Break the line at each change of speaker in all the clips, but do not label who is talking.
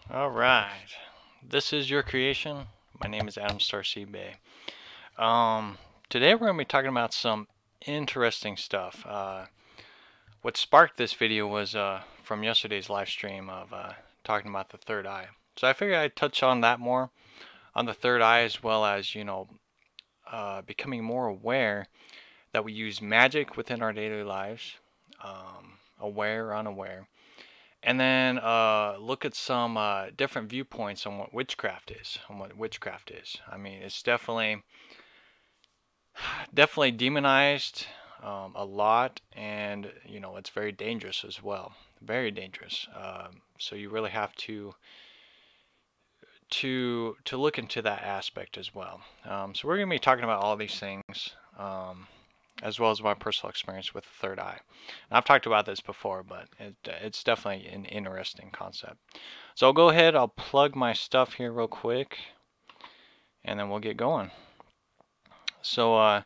All right, this is your creation. My name is Starseed Bey. Today we're going to be talking about some interesting stuff. What sparked this video was from yesterday's live stream of talking about the third eye. So I figured I'd touch on that more, on the third eye, as well as, becoming more aware that we use magic within our daily lives, aware or unaware. And then look at some different viewpoints on what witchcraft is. I mean, it's definitely demonized a lot, and it's very dangerous as well. Very dangerous. So you really have to look into that aspect as well. So we're going to be talking about all these things. As well as my personal experience with the third eye. And I've talked about this before, but it's definitely an interesting concept. So I'll go ahead, I'll plug my stuff here real quick, and then we'll get going. So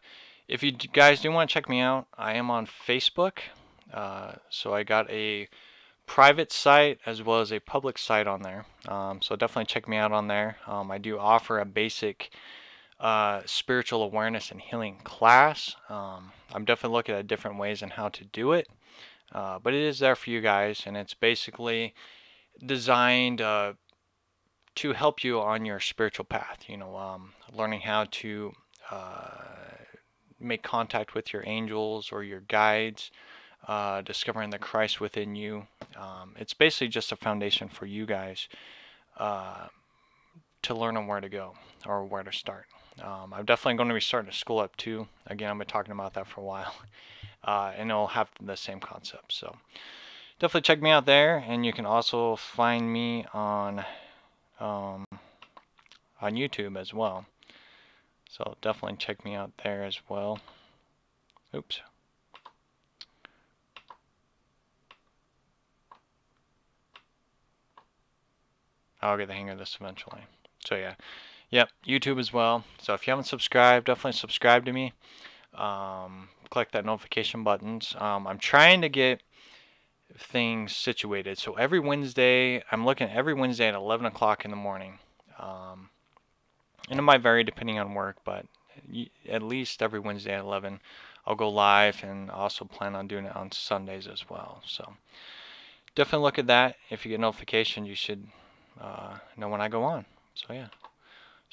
if you guys do want to check me out, I am on Facebook. So I got a private site as well as a public site on there. So definitely check me out on there. I do offer a basic spiritual awareness and healing class. I'm definitely looking at different ways on how to do it, but it is there for you guys, and it's basically designed to help you on your spiritual path. Learning how to make contact with your angels or your guides, discovering the Christ within you. It's basically just a foundation for you guys to learn on where to go or where to start. I'm definitely going to be starting a school up too. Again, I've been talking about that for a while, and it'll have the same concept. So definitely check me out there, and you can also find me on YouTube as well. So definitely check me out there as well. Oops. I'll get the hang of this eventually. So yeah. Yep, YouTube as well. So if you haven't subscribed, definitely subscribe to me. Click that notification buttons. I'm trying to get things situated. So every Wednesday, I'm looking at every Wednesday at 11 o'clock in the morning. And it might vary depending on work, but at least every Wednesday at 11, I'll go live, and also plan on doing it on Sundays as well. So definitely look at that. If you get notifications, you should know when I go on. So yeah.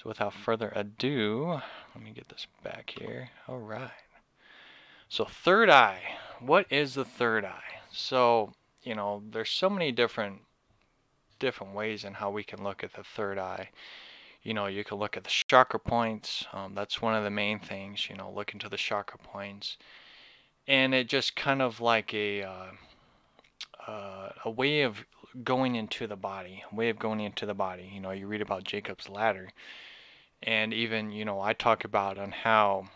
So without further ado, let me get this back here. All right. So third eye. What is the third eye? So, there's so many different ways in how we can look at the third eye. You can look at the chakra points. That's one of the main things, look into the chakra points. And it just kind of like a way of going into the body, you read about Jacob's ladder. And even, I talk about on how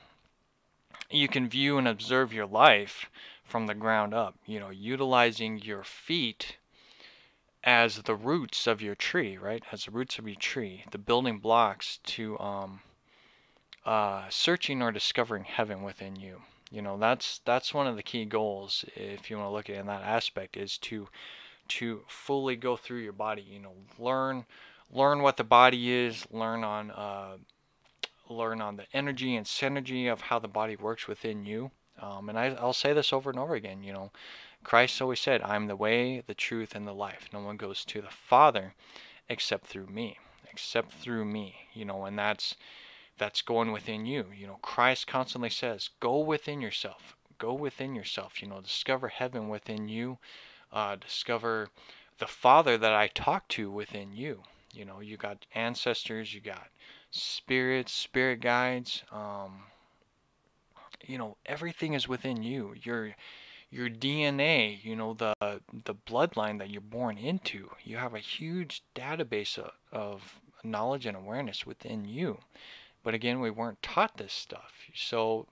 you can view and observe your life from the ground up, utilizing your feet as the roots of your tree, right? As the roots of your tree, the building blocks to searching or discovering heaven within you. That's one of the key goals, if you want to look at it in that aspect, is to fully go through your body, learn what the body is, learn on the energy and synergy of how the body works within you. And I'll say this over and over again, Christ always said, I'm the way, the truth, and the life. No one goes to the Father except through me. And that's going within you. Christ constantly says, go within yourself. Discover heaven within you. Discover the Father that I talk to within you. You got ancestors, you got spirits, spirit guides. Everything is within you. Your DNA, the bloodline that you're born into. You have a huge database of knowledge and awareness within you. But again, we weren't taught this stuff. So,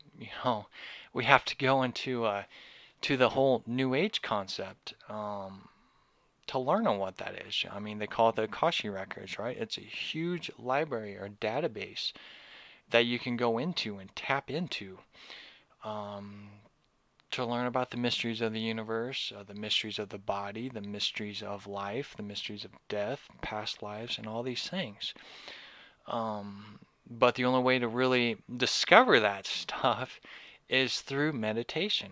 we have to go into to the whole New Age concept to learn on what that is. I mean, they call it the Akashic records, right? It's a huge library or database that you can go into and tap into to learn about the mysteries of the universe, the mysteries of the body, the mysteries of life, the mysteries of death, past lives, and all these things. But the only way to really discover that stuff is through meditation.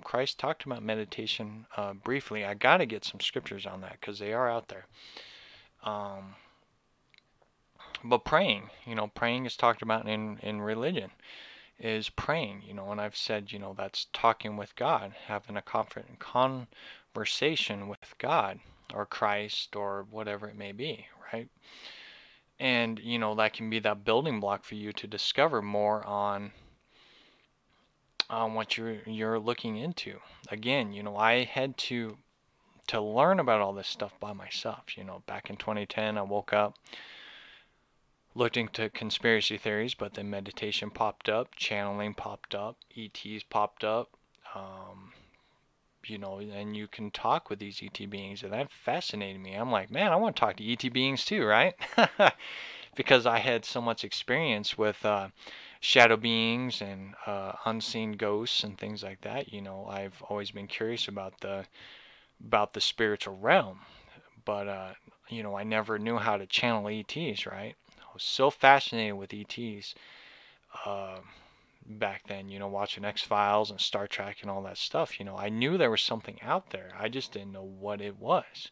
Christ talked about meditation briefly. I got to get some scriptures on that because they are out there. But praying, praying is talked about in religion, is praying, and I've said, that's talking with God, having a conversation with God or Christ or whatever it may be, right? And, that can be that building block for you to discover more on what you're looking into. Again, I had to learn about all this stuff by myself. Back in 2010, I woke up, looked into conspiracy theories, but then meditation popped up, channeling popped up, ETs popped up, and you can talk with these ET beings, and that fascinated me. I'm like, man, I want to talk to ET beings too, right? Because I had so much experience with shadow beings and unseen ghosts and things like that. I've always been curious about the spiritual realm, but I never knew how to channel ETs, right? I was so fascinated with ETs back then, watching X-Files and Star Trek and all that stuff. I knew there was something out there. I just didn't know what it was.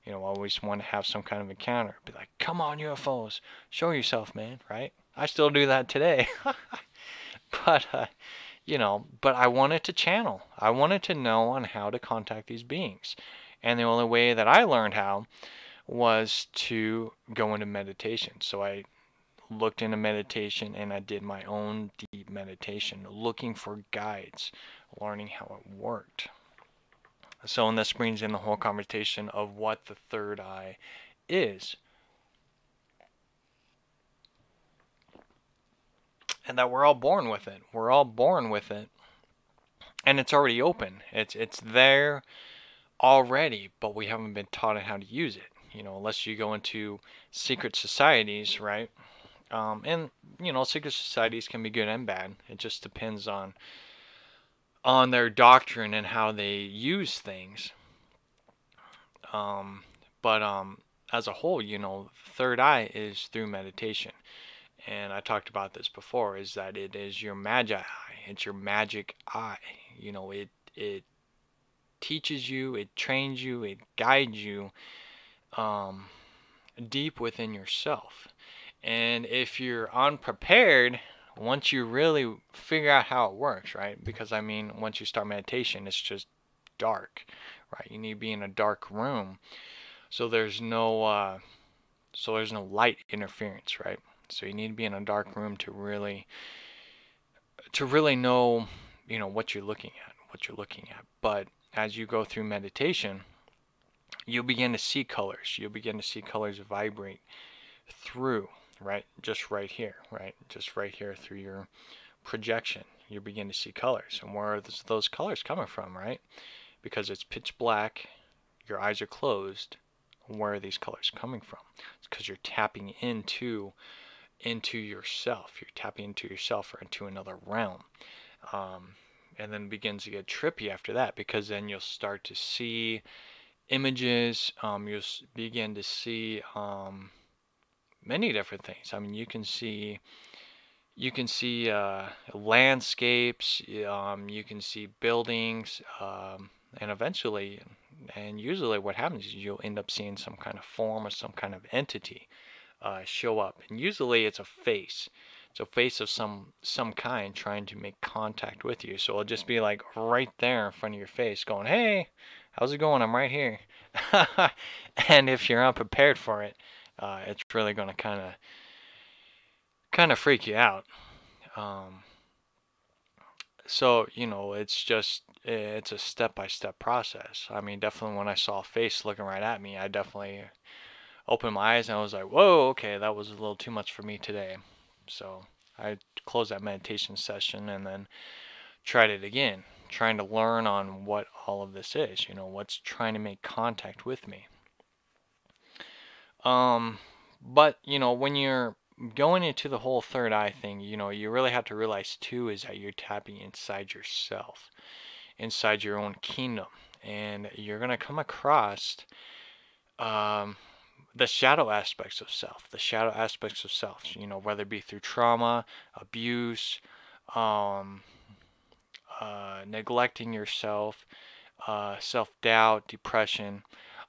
I always want to have some kind of encounter. Be like, come on, UFOs, show yourself, man, right? I still do that today. But, but I wanted to channel. I wanted to know on how to contact these beings. And the only way that I learned how was to go into meditation. So I looked into meditation and I did my own deep meditation, looking for guides, learning how it worked. So, and this brings in the whole conversation of what the third eye is. And that we're all born with it. We're all born with it. And it's already open. It's there already, but we haven't been taught how to use it. Unless you go into secret societies, right? And secret societies can be good and bad. It just depends on their doctrine and how they use things. But as a whole, third eye is through meditation. And I talked about this before, is that it is your magi eye. It's your magic eye. It teaches you, it trains you, it guides you deep within yourself. And if you're unprepared, once you really figure out how it works, right? Because once you start meditation, it's just dark, right? You need to be in a dark room, so there's no light interference, right? So you need to be in a dark room to really know, what you're looking at. But as you go through meditation, you'll begin to see colors. You'll begin to see colors vibrate through, right? Just right here through your projection. You begin to see colors. And where are those colors coming from, right? Because it's pitch black, your eyes are closed. Where are these colors coming from? It's because you're tapping into yourself. You're tapping into yourself or into another realm. And then it begins to get trippy after that, because then you'll start to see images. You'll begin to see many different things. You can see landscapes. You can see buildings, and eventually, and usually, what happens is you'll end up seeing some kind of form or some kind of entity show up, and usually it's a face. It's a face of some kind trying to make contact with you. So it'll just be like right there in front of your face, going, "Hey, how's it going? I'm right here." And if you're unprepared for it, it's really going to kind of freak you out. So it's a step-by-step process. Definitely when I saw a face looking right at me, I definitely opened my eyes and I was like, whoa, okay, that was a little too much for me today. So I closed that meditation session and then tried it again, trying to learn on what all of this is, what's trying to make contact with me. But when you're going into the whole third eye thing, you really have to realize too is that you're tapping inside yourself, inside your own kingdom, and you're gonna come across um, the shadow aspects of self, whether it be through trauma, abuse, um, neglecting yourself, self-doubt, depression,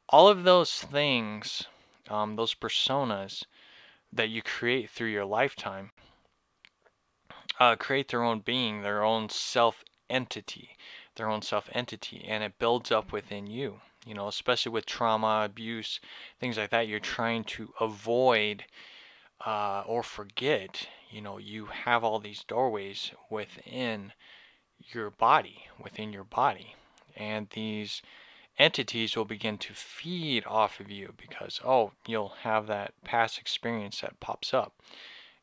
all of those things, those personas that you create through your lifetime, create their own being, their own self-entity, and it builds up within you. Especially with trauma, abuse, things like that, you're trying to avoid or forget. You have all these doorways within your body, and these entities will begin to feed off of you because, you'll have that past experience that pops up.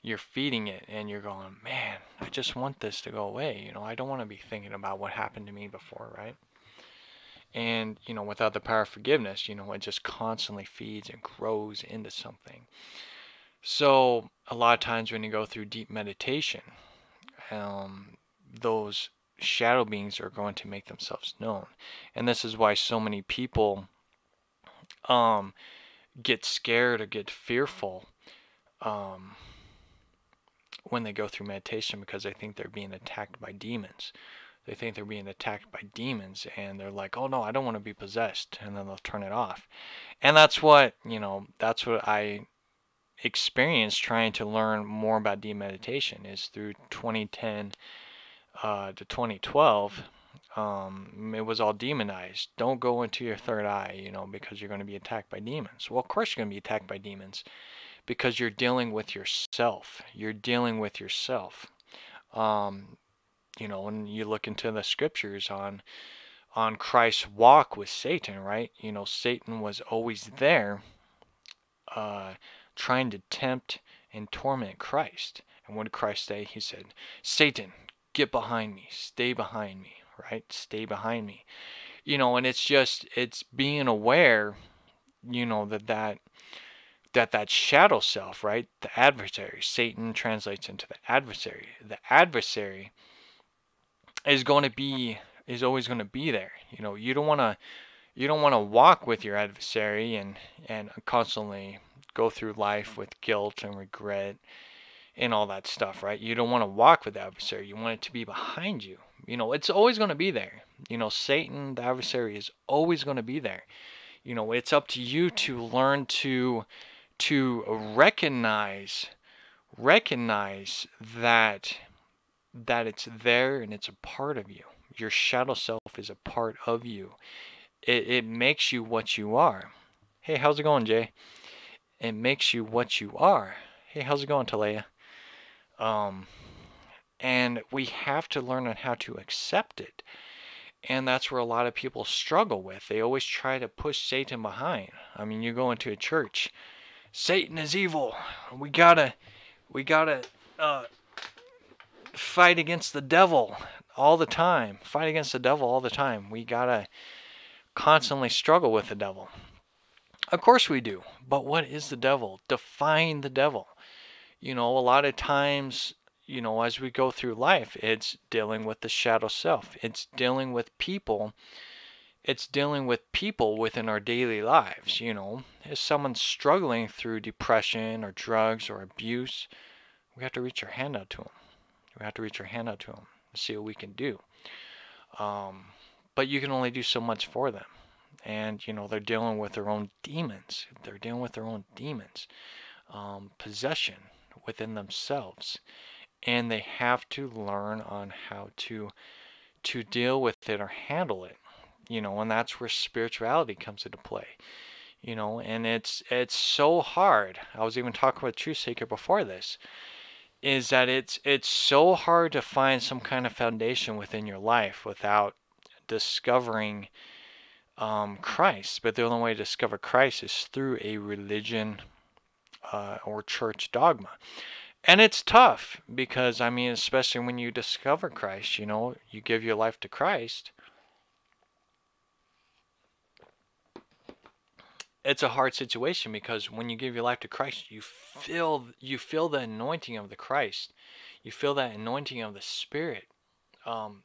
You're feeding it and you're going, man, I just want this to go away. I don't want to be thinking about what happened to me before, right? And, without the power of forgiveness, it just constantly feeds and grows into something. So a lot of times when you go through deep meditation, those shadow beings are going to make themselves known. And this is why so many people get scared or get fearful when they go through meditation, because they think they're being attacked by demons. And they're like, oh no, I don't want to be possessed, and then they'll turn it off. And that's what I experienced trying to learn more about deep meditation, is through 2010 to 2012. It was all demonized. Don't go into your third eye, because you're going to be attacked by demons. Well, of course you're going to be attacked by demons, because you're dealing with yourself. When you look into the scriptures on Christ's walk with Satan, right? Satan was always there, trying to tempt and torment Christ. And what did Christ say? He said, Satan, get behind me, stay behind me, right? Stay behind me. And it's being aware, that shadow self, right? The adversary. Satan translates into the adversary. The adversary is always going to be there. You don't want to walk with your adversary and constantly go through life with guilt and regret and all that stuff, right? You don't want to walk with the adversary. You want it to be behind you. It's always going to be there. Satan, the adversary, is always going to be there. It's up to you to learn to recognize that it's there and it's a part of you. Your shadow self is a part of you. It makes you what you are. Hey, how's it going, Jay? It makes you what you are. Hey, how's it going, Talea? And we have to learn on how to accept it. And that's where a lot of people struggle with. They always try to push Satan behind. I mean, you go into a church, Satan is evil. We gotta fight against the devil all the time. We gotta constantly struggle with the devil. Of course we do. But what is the devil? Define the devil. A lot of times, as we go through life, it's dealing with the shadow self. It's dealing with people. Within our daily lives. If someone's struggling through depression or drugs or abuse, we have to reach our hand out to them. And see what we can do. But you can only do so much for them. And, they're dealing with their own demons. Possession within themselves. And they have to learn on how to deal with it or handle it. And that's where spirituality comes into play. And it's so hard. I was even talking with Truth Seeker before this. Is that it's so hard to find some kind of foundation within your life without discovering Christ. But the only way to discover Christ is through a religion or church dogma. And it's tough because, especially when you discover Christ, you give your life to Christ. it's a hard situation, because when you give your life to Christ, you feel the anointing of the Christ. You feel that anointing of the Spirit um,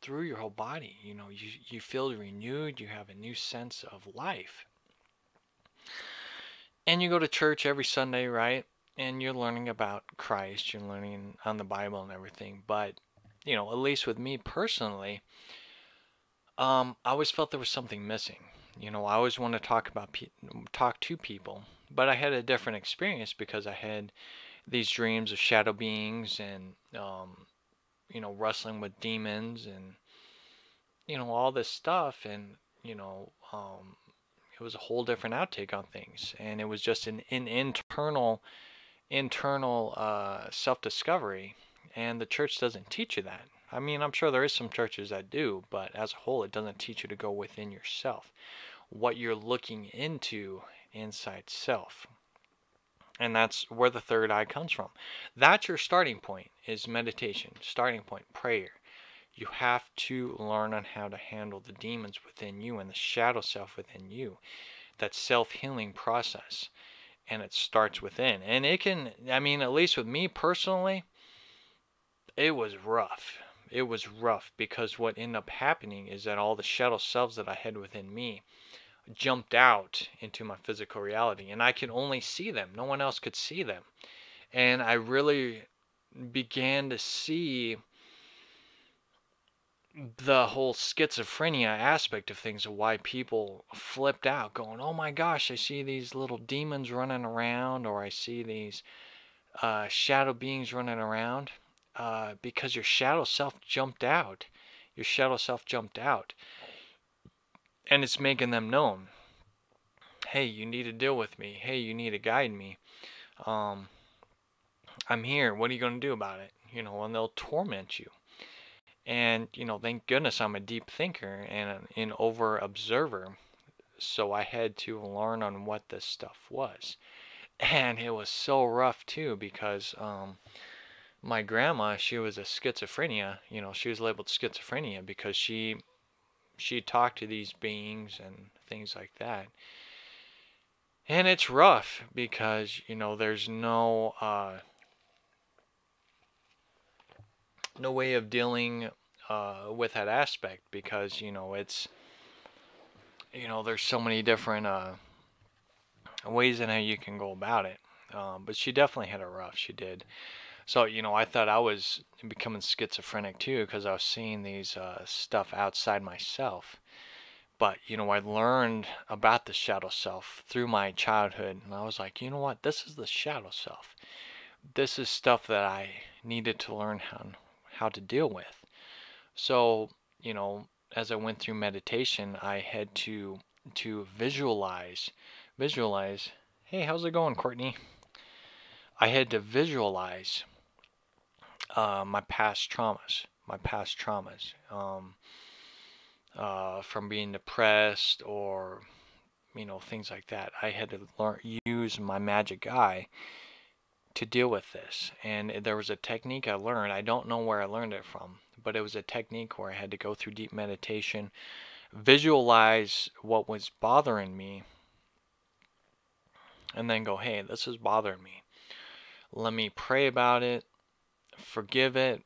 through your whole body. You feel renewed. You have a new sense of life. And you go to church every Sunday, right? And you're learning about Christ. You're learning on the Bible and everything. But, at least with me personally, I always felt there was something missing. I always want to talk to people, but I had a different experience because I had these dreams of shadow beings and wrestling with demons and all this stuff, and it was a whole different outtake on things, and it was just an internal self-discovery, and the church doesn't teach you that. I mean, I'm sure there is some churches that do, but as a whole, it doesn't teach you to go within yourself, what you're looking into inside self. And that's where the third eye comes from. That's your starting point, is meditation. Starting point, prayer. You have to learn on how to handle the demons within you and the shadow self within you. That self-healing process. And it starts within. And it can, I mean, at least with me personally, it was rough. It was rough because what ended up happening is that all the shadow selves that I had within me jumped out into my physical reality, and I could only see them. No one else could see them. And I really began to see the whole schizophrenia aspect of things, of why people flipped out, going, oh my gosh, I see these little demons running around, or I see these shadow beings running around, because your shadow self jumped out. Your shadow self jumped out. And it's making them known. Hey, you need to deal with me. Hey, you need to guide me. I'm here. What are you going to do about it? And they'll torment you. And, thank goodness I'm a deep thinker and an over observer. So I had to learn on what this stuff was. And it was so rough too, because my grandma, she was a schizophrenia. She was labeled schizophrenia because she talked to these beings and things like that. And it's rough because, there's no way of dealing with that aspect, because, it's, there's so many different ways in how you can go about it. But she definitely had it rough. She did. So, I thought I was becoming schizophrenic too, because I was seeing these stuff outside myself. But, I learned about the shadow self through my childhood, and I was like, you know what? This is the shadow self. This is stuff that I needed to learn how to deal with. So, as I went through meditation, I had to visualize. Hey, how's it going, Courtney? I had to visualize my past traumas. From being depressed, or things like that. I had to use my magic eye to deal with this. And there was a technique I learned. I don't know where I learned it from, but it was a technique where I had to go through deep meditation, visualize what was bothering me, and then go, hey, this is bothering me. Let me pray about it, forgive it,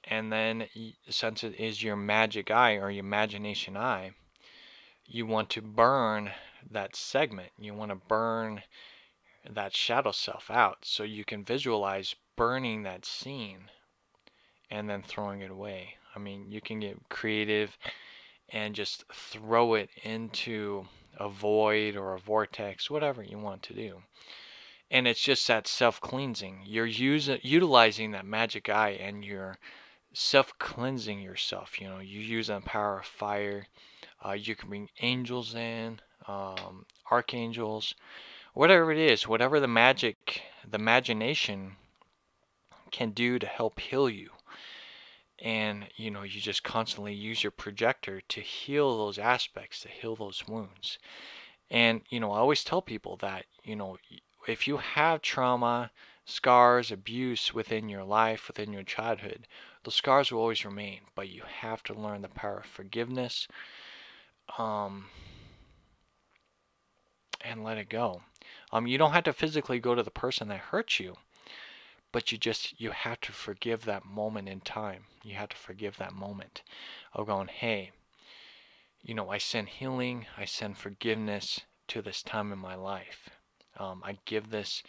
and then, since it is your magic eye or your imagination eye, you want to burn that segment. You want to burn that shadow self out, so you can visualize burning that scene and then throwing it away. I mean, you can get creative and just throw it into a void or a vortex, whatever you want to do. And it's just that self-cleansing. You're utilizing that magic eye, and you're self-cleansing yourself. You use the power of fire. You can bring angels in, archangels, whatever it is, whatever the imagination can do to help heal you. And, you just constantly use your projector to heal those aspects, to heal those wounds. And, I always tell people that, if you have trauma, scars, abuse within your life, within your childhood, those scars will always remain, but you have to learn the power of forgiveness, and let it go. You don't have to physically go to the person that hurt you, but you have to forgive that moment in time. You have to forgive that moment of going, hey, I send healing, I send forgiveness to this time in my life. I give this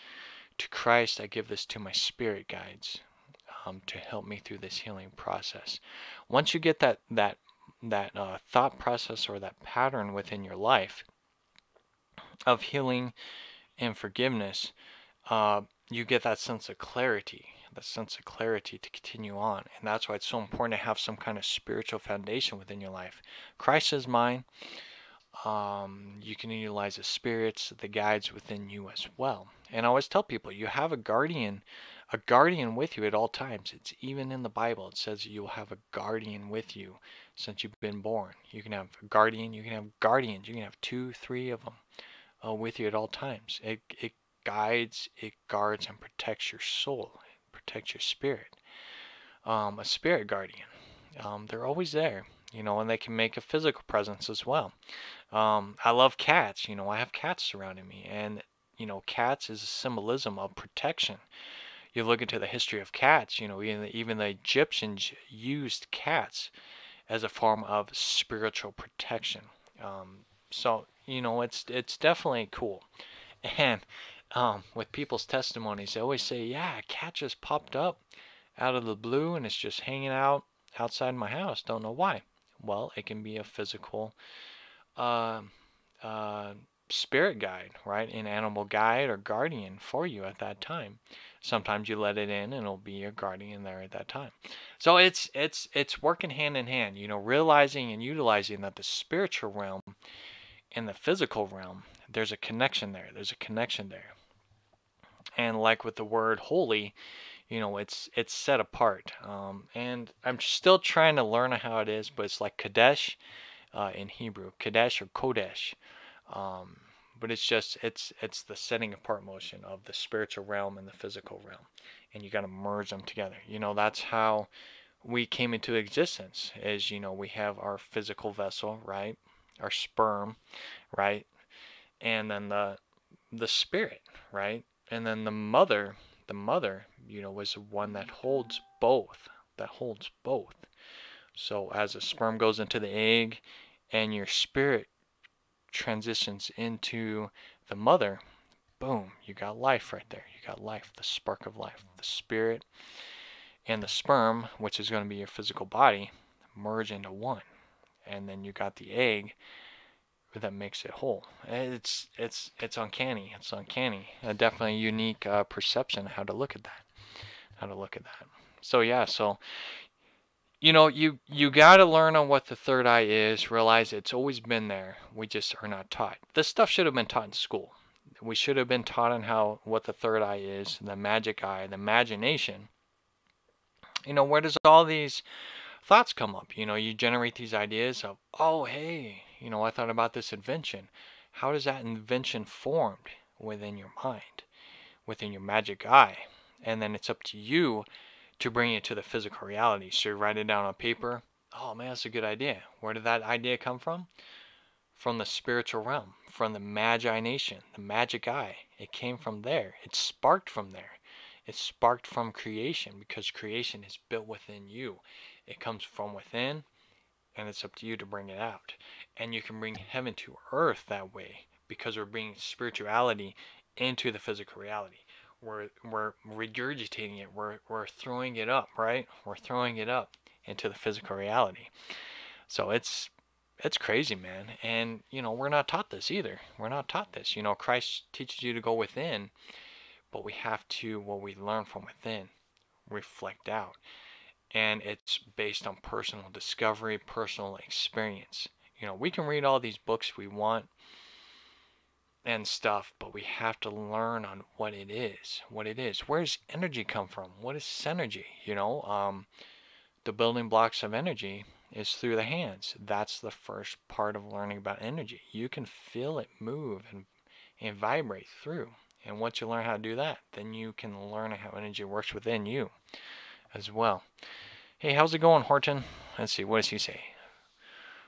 to Christ, I give this to my spirit guides to help me through this healing process. Once you get that thought process or that pattern within your life of healing and forgiveness, you get that sense of clarity, to continue on. And that's why it's so important to have some kind of spiritual foundation within your life. Christ is mine. You can utilize the spirits, the guides within you as well. And I always tell people, you have a guardian with you at all times. It's even in the Bible. It says you'll have a guardian with you since you've been born. You can have a guardian, you can have guardians, you can have 2, 3 of them with you at all times. It guides, it guards, and protects your soul, protects your spirit. A spirit guardian, they're always there, and they can make a physical presence as well. I love cats. I have cats surrounding me, and cats is a symbolism of protection. You look into the history of cats, even the Egyptians used cats as a form of spiritual protection. So it's definitely cool. And with people's testimonies, they always say, yeah, a cat just popped up out of the blue and it's just hanging out outside my house. Don't know why. Well, it can be a physical uh, uh, spirit guide, right? An animal guide or guardian for you at that time. Sometimes you let it in and it'll be your guardian there at that time. So it's working hand in hand, realizing and utilizing that the spiritual realm and the physical realm, there's a connection there. And like with the word holy, it's set apart. And I'm still trying to learn how it is, but it's like Kadesh in Hebrew, Kadesh or Kodesh. But it's the setting apart motion of the spiritual realm and the physical realm, and you got to merge them together. That's how we came into existence. Is we have our physical vessel, right? Our sperm, right? And then the spirit, right? And then the mother, was the one that holds both. So as the sperm goes into the egg, and your spirit transitions into the mother, boom, you got life right there. You got life, the spark of life. The spirit and the sperm, which is going to be your physical body, merge into one. And then you got the egg that makes it whole. It's uncanny. It's uncanny. Definitely a unique perception how to look at that. So yeah, you got to learn on what the third eye is, realize it's always been there. We just are not taught. This stuff should have been taught in school. We should have been taught on what the third eye is, the magic eye, the imagination. Where does all these thoughts come up? You generate these ideas of, oh, hey, I thought about this invention. How does that invention formed within your mind, within your magic eye? And then it's up to you to bring it to the physical reality. So you write it down on paper. Oh man, that's a good idea. Where did that idea come from? From the spiritual realm, from the Magi Nation, the magic eye. It came from there. It sparked from there. It sparked from creation, because creation is built within you. It comes from within, and it's up to you to bring it out. And you can bring heaven to earth that way, because we're bringing spirituality into the physical reality. We're regurgitating it. We're throwing it up, right? We're throwing it up into the physical reality. So it's crazy, man. And we're not taught this either. We're not taught this. Christ teaches you to go within, but we have to, what we learn from within, reflect out. And it's based on personal discovery, personal experience. We can read all these books we want and stuff, but we have to learn on what it is. Where does energy come from? What is synergy? The building blocks of energy is through the hands. That's the first part of learning about energy. You can feel it move and vibrate through. And once you learn how to do that, then you can learn how energy works within you as well. Hey, how's it going, Horton? Let's see, what does he say?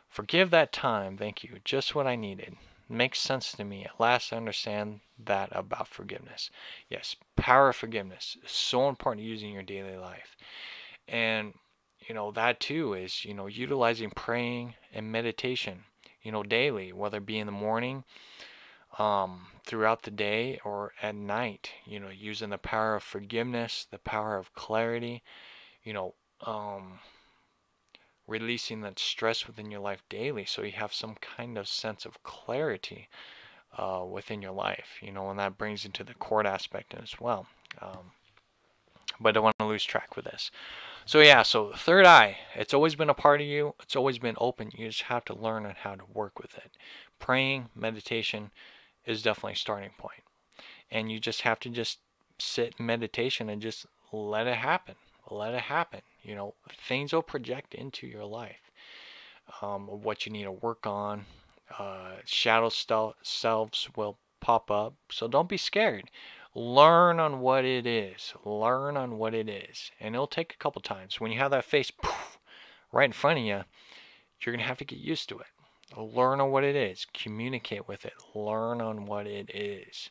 Forgive that time, thank you. Just what I needed. makes sense to me. At last I understand that about forgiveness. Yes, power of forgiveness is so important to use in your daily life. And, that too is, utilizing praying and meditation, daily, whether it be in the morning, throughout the day, or at night, using the power of forgiveness, the power of clarity, you know, um, releasing that stress within your life daily so you have some kind of sense of clarity within your life, and that brings into the court aspect as well. But I don't want to lose track with this. So yeah, so third eye, it's always been a part of you. It's always been open. You just have to learn on how to work with it. Praying, meditation is definitely a starting point. And you just have to just sit in meditation and just let it happen. Let it happen. Things will project into your life. What you need to work on. Shadow selves will pop up. So don't be scared. Learn on what it is. Learn on what it is. And it'll take a couple times. When you have that face poof, right in front of you, you're going to have to get used to it. Learn on what it is. Communicate with it. Learn on what it is.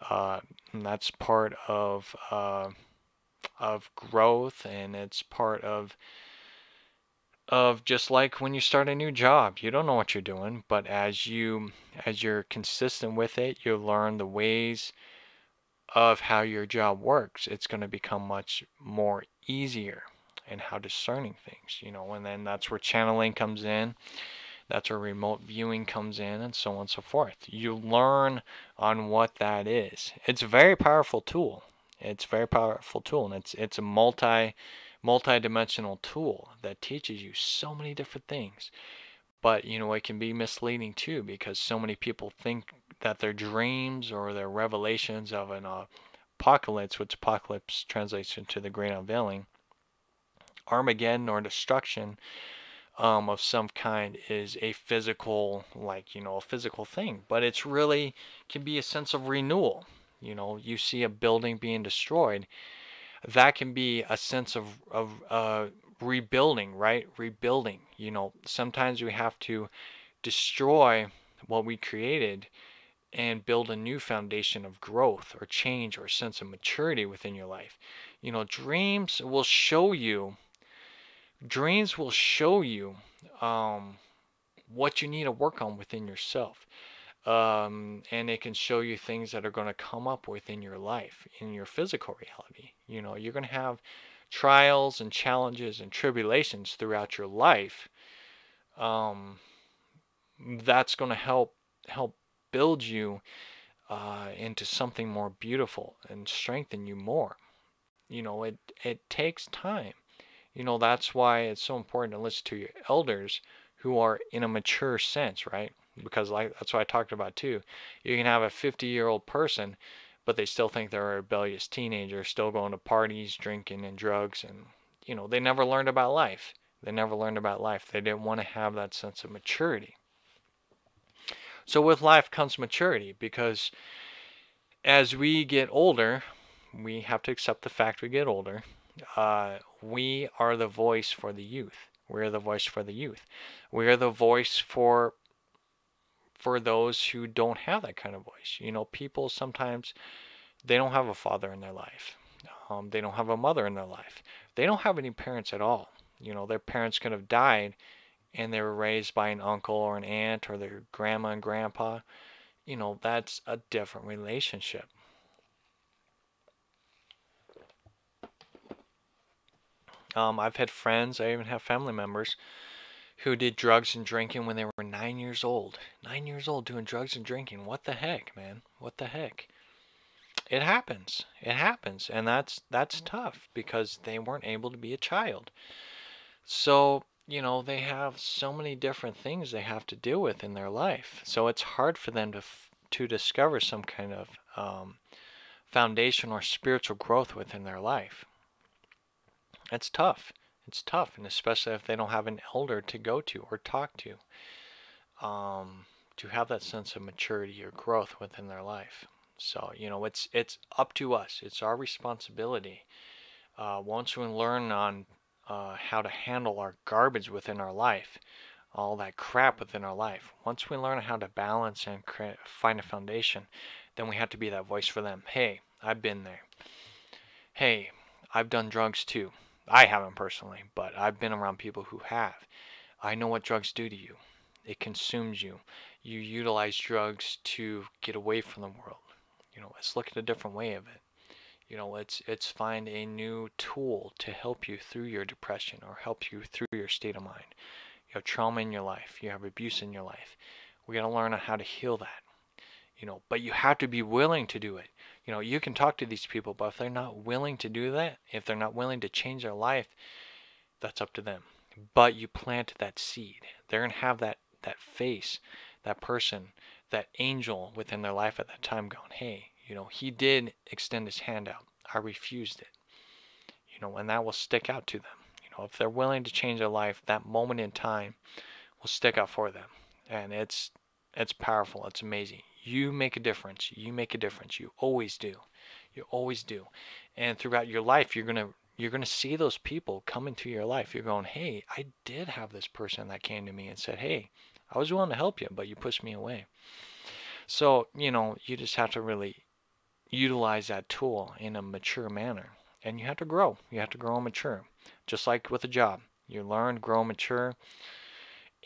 And that's part of growth, and it's part of just like when you start a new job. You don't know what you're doing, but as you're consistent with it, you learn the ways of how your job works. It's going to become much more easier in how discerning things, and then that's where channeling comes in. That's where remote viewing comes in, and so on and so forth. You learn on what that is. It's a very powerful tool. It's a very powerful tool, and it's a multi-dimensional tool that teaches you so many different things. But it can be misleading too, because so many people think that their dreams or their revelations of an apocalypse, which apocalypse translates into the great unveiling, Armageddon or destruction, of some kind, is a physical, a physical thing. But it's really can be a sense of renewal. You see a building being destroyed, that can be a sense of rebuilding, right? Rebuilding. Sometimes we have to destroy what we created and build a new foundation of growth or change or sense of maturity within your life. Dreams will show you what you need to work on within yourself. And it can show you things that are going to come up within your life, in your physical reality. You're going to have trials and challenges and tribulations throughout your life. That's going to help build you into something more beautiful and strengthen you more. It takes time. That's why it's so important to listen to your elders who are in a mature sense, right? Because that's what I talked about too. You can have a 50-year-old person, but they still think they're a rebellious teenager, still going to parties, drinking, and drugs, and they never learned about life. They never learned about life. They didn't want to have that sense of maturity. So with life comes maturity, because as we get older, we have to accept the fact we get older. We are the voice for the youth. We are the voice for the youth. We are the voice for those who don't have that kind of voice. People sometimes, they don't have a father in their life. They don't have a mother in their life. They don't have any parents at all. Their parents could have died and they were raised by an uncle or an aunt or their grandma and grandpa. That's a different relationship. I've had friends, I even have family members who did drugs and drinking when they were 9 years old. 9 years old doing drugs and drinking. What the heck, man? What the heck? It happens. It happens. And that's tough because they weren't able to be a child. So, they have so many different things they have to deal with in their life. So it's hard for them to discover some kind of foundation or spiritual growth within their life. It's tough. It's tough, and especially if they don't have an elder to go to or talk to have that sense of maturity or growth within their life. So, it's up to us. It's our responsibility. Once we learn on how to handle our garbage within our life, all that crap within our life. Once we learn how to balance and find a foundation, then we have to be that voice for them. Hey, I've been there. Hey, I've done drugs too. I haven't personally, but I've been around people who have. I know what drugs do to you. It consumes you. You utilize drugs to get away from the world. Let's look at a different way of it. Let's find a new tool to help you through your depression or help you through your state of mind. You have trauma in your life. You have abuse in your life. We got to learn on how to heal that. But you have to be willing to do it. You can talk to these people, but if they're not willing to do that, if they're not willing to change their life, that's up to them. But you plant that seed. They're going to have that face, that person, that angel within their life at that time going, hey, he did extend his hand out. I refused it. And that will stick out to them. If they're willing to change their life, that moment in time will stick out for them. And it's powerful. It's amazing. You make a difference. You make a difference. You always do. You always do. And throughout your life, you're gonna see those people come into your life. You're going, hey, I did have this person that came to me and said, hey, I was willing to help you, but you pushed me away. So, you just have to really utilize that tool in a mature manner. And you have to grow. You have to grow and mature. Just like with a job. You learn, grow, mature,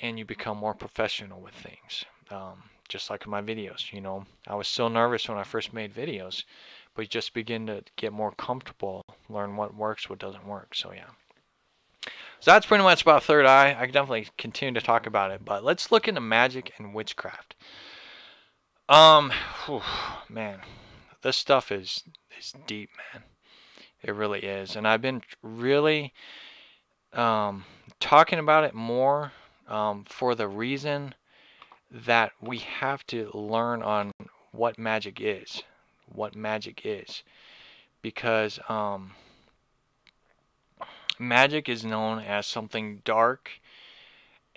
and you become more professional with things. Just like in my videos, I was so nervous when I first made videos, but you just begin to get more comfortable, learn what works, what doesn't work. So yeah. So that's pretty much about third eye. I can definitely continue to talk about it, but let's look into magic and witchcraft. Whew, man, this stuff is deep, man. It really is, and I've been really talking about it more for the reason that we have to learn on what magic is, because magic is known as something dark,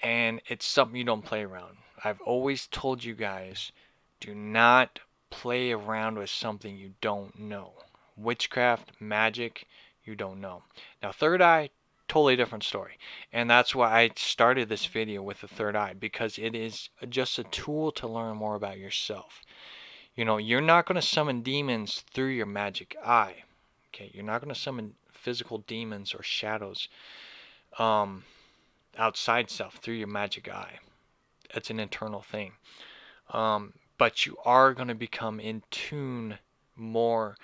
and it's something you don't play around. I've always told you guys, do not play around with something you don't know. Witchcraft, magic, you don't know. Now, third eye, totally different story. And that's why I started this video with the third eye, because it is just a tool to learn more about yourself. You're not going to summon demons through your magic eye. Okay, you're not going to summon physical demons or shadows outside self through your magic eye. It's an internal thing. But you are going to become in tune more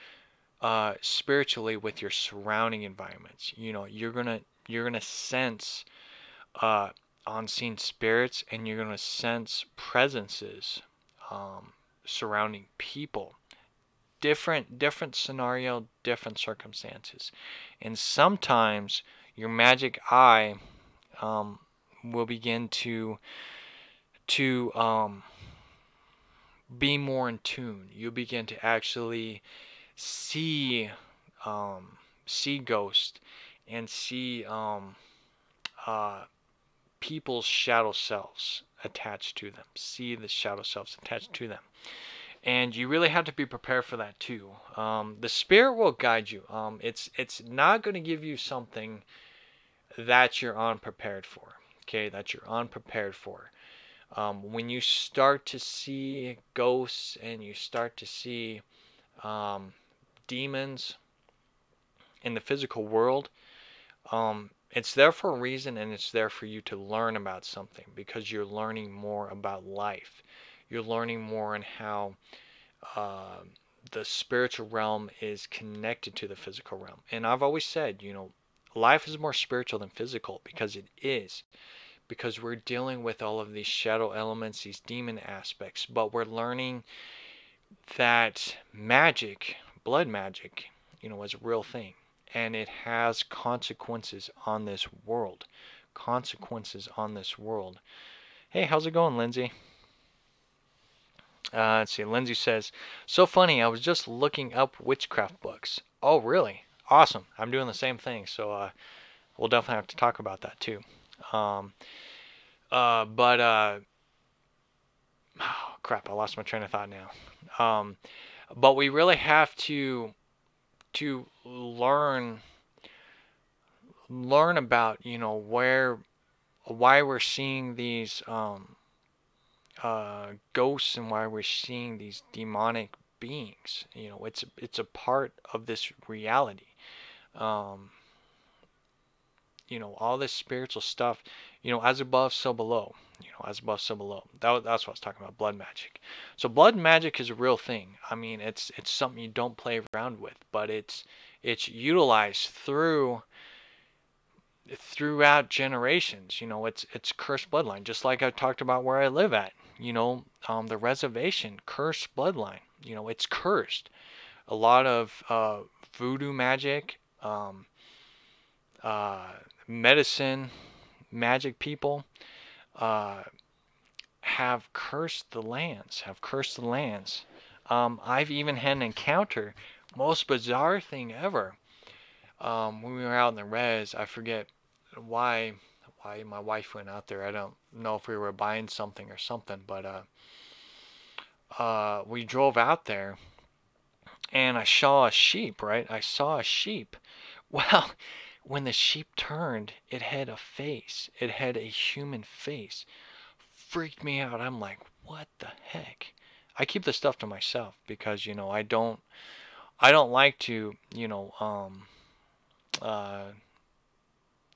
spiritually with your surrounding environments. You're gonna sense unseen spirits, and you're gonna sense presences surrounding people. Different scenario, different circumstances, and sometimes your magic eye will begin to be more in tune. You'll begin to actually see ghosts and see people's shadow selves attached to them. See the shadow selves attached to them. And you really have to be prepared for that too. The spirit will guide you. It's not going to give you something that you're unprepared for. Okay, that you're unprepared for. When you start to see ghosts and you start to see demons in the physical world, it's there for a reason, and it's there for you to learn about something, because you're learning more about life. You're learning more on how the spiritual realm is connected to the physical realm. And I've always said, life is more spiritual than physical, because it is. Because we're dealing with all of these shadow elements, these demon aspects, but we're learning that magic, blood magic, is a real thing, and it has consequences on this world. Consequences on this world. Hey, how's it going, Lindsay? Let's see. Lindsay says, so funny, I was just looking up witchcraft books. Oh, really? Awesome. I'm doing the same thing, so we'll definitely have to talk about that too. Oh, crap, I lost my train of thought now. But we really have to learn about, where why we're seeing these ghosts and why we're seeing these demonic beings. You know, it's a part of this reality. Um, you know, all this spiritual stuff, you know, as above, so below. You know, as above, so below. That's what I was talking about, blood magic. So blood magic is a real thing. I mean, it's something you don't play around with, but it's utilized throughout generations. You know, it's cursed bloodline, just like I talked about where I live at. You know, the reservation, cursed bloodline. You know, it's cursed. A lot of voodoo magic, uh, medicine, magic people uh, have cursed the lands. Have cursed the lands. I've even had an encounter, most bizarre thing ever. When we were out in the res, I forget why my wife went out there. I don't know if we were buying something or something, but we drove out there and I saw a sheep, right? I saw a sheep. Well, when the sheep turned, it had a face. It had a human face. Freaked me out. I'm like, what the heck? I keep this stuff to myself because, you know, I don't like to, you know, uh,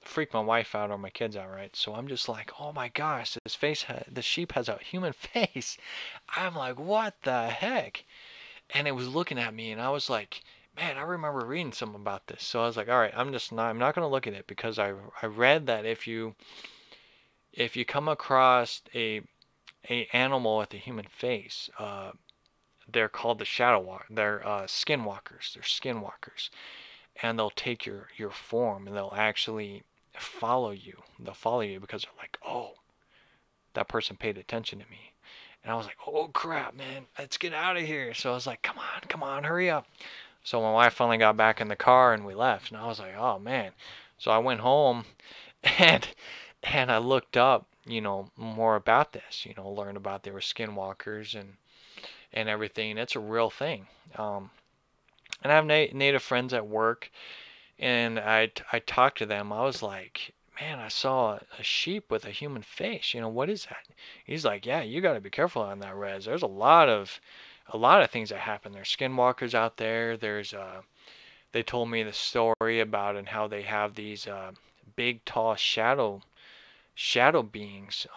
freak my wife out or my kids out, right? So I'm just like, oh my gosh, the sheep has a human face. I'm like, what the heck? And it was looking at me, and I was like, man, I remember reading something about this. So I was like, all right, I'm not going to look at it because I read that if you come across a animal with a human face, they're called the shadow walk. They're skinwalkers. They're skinwalkers, and they'll take your form and they'll actually follow you. They'll follow you because they're like, oh, that person paid attention to me. And I was like, oh crap, man, let's get out of here. So I was like, come on, hurry up. So my wife finally got back in the car and we left. And I was like, oh man. So I went home and I looked up, you know, more about this. You know, learned about there were skinwalkers and everything. And it's a real thing. And I have native friends at work, and I talked to them. I was like, man, I saw a sheep with a human face. You know, what is that? He's like, yeah, you got to be careful on that res. There's a lot of things that happen. There's skinwalkers out there. There's they told me the story about and how they have these big, tall shadow beings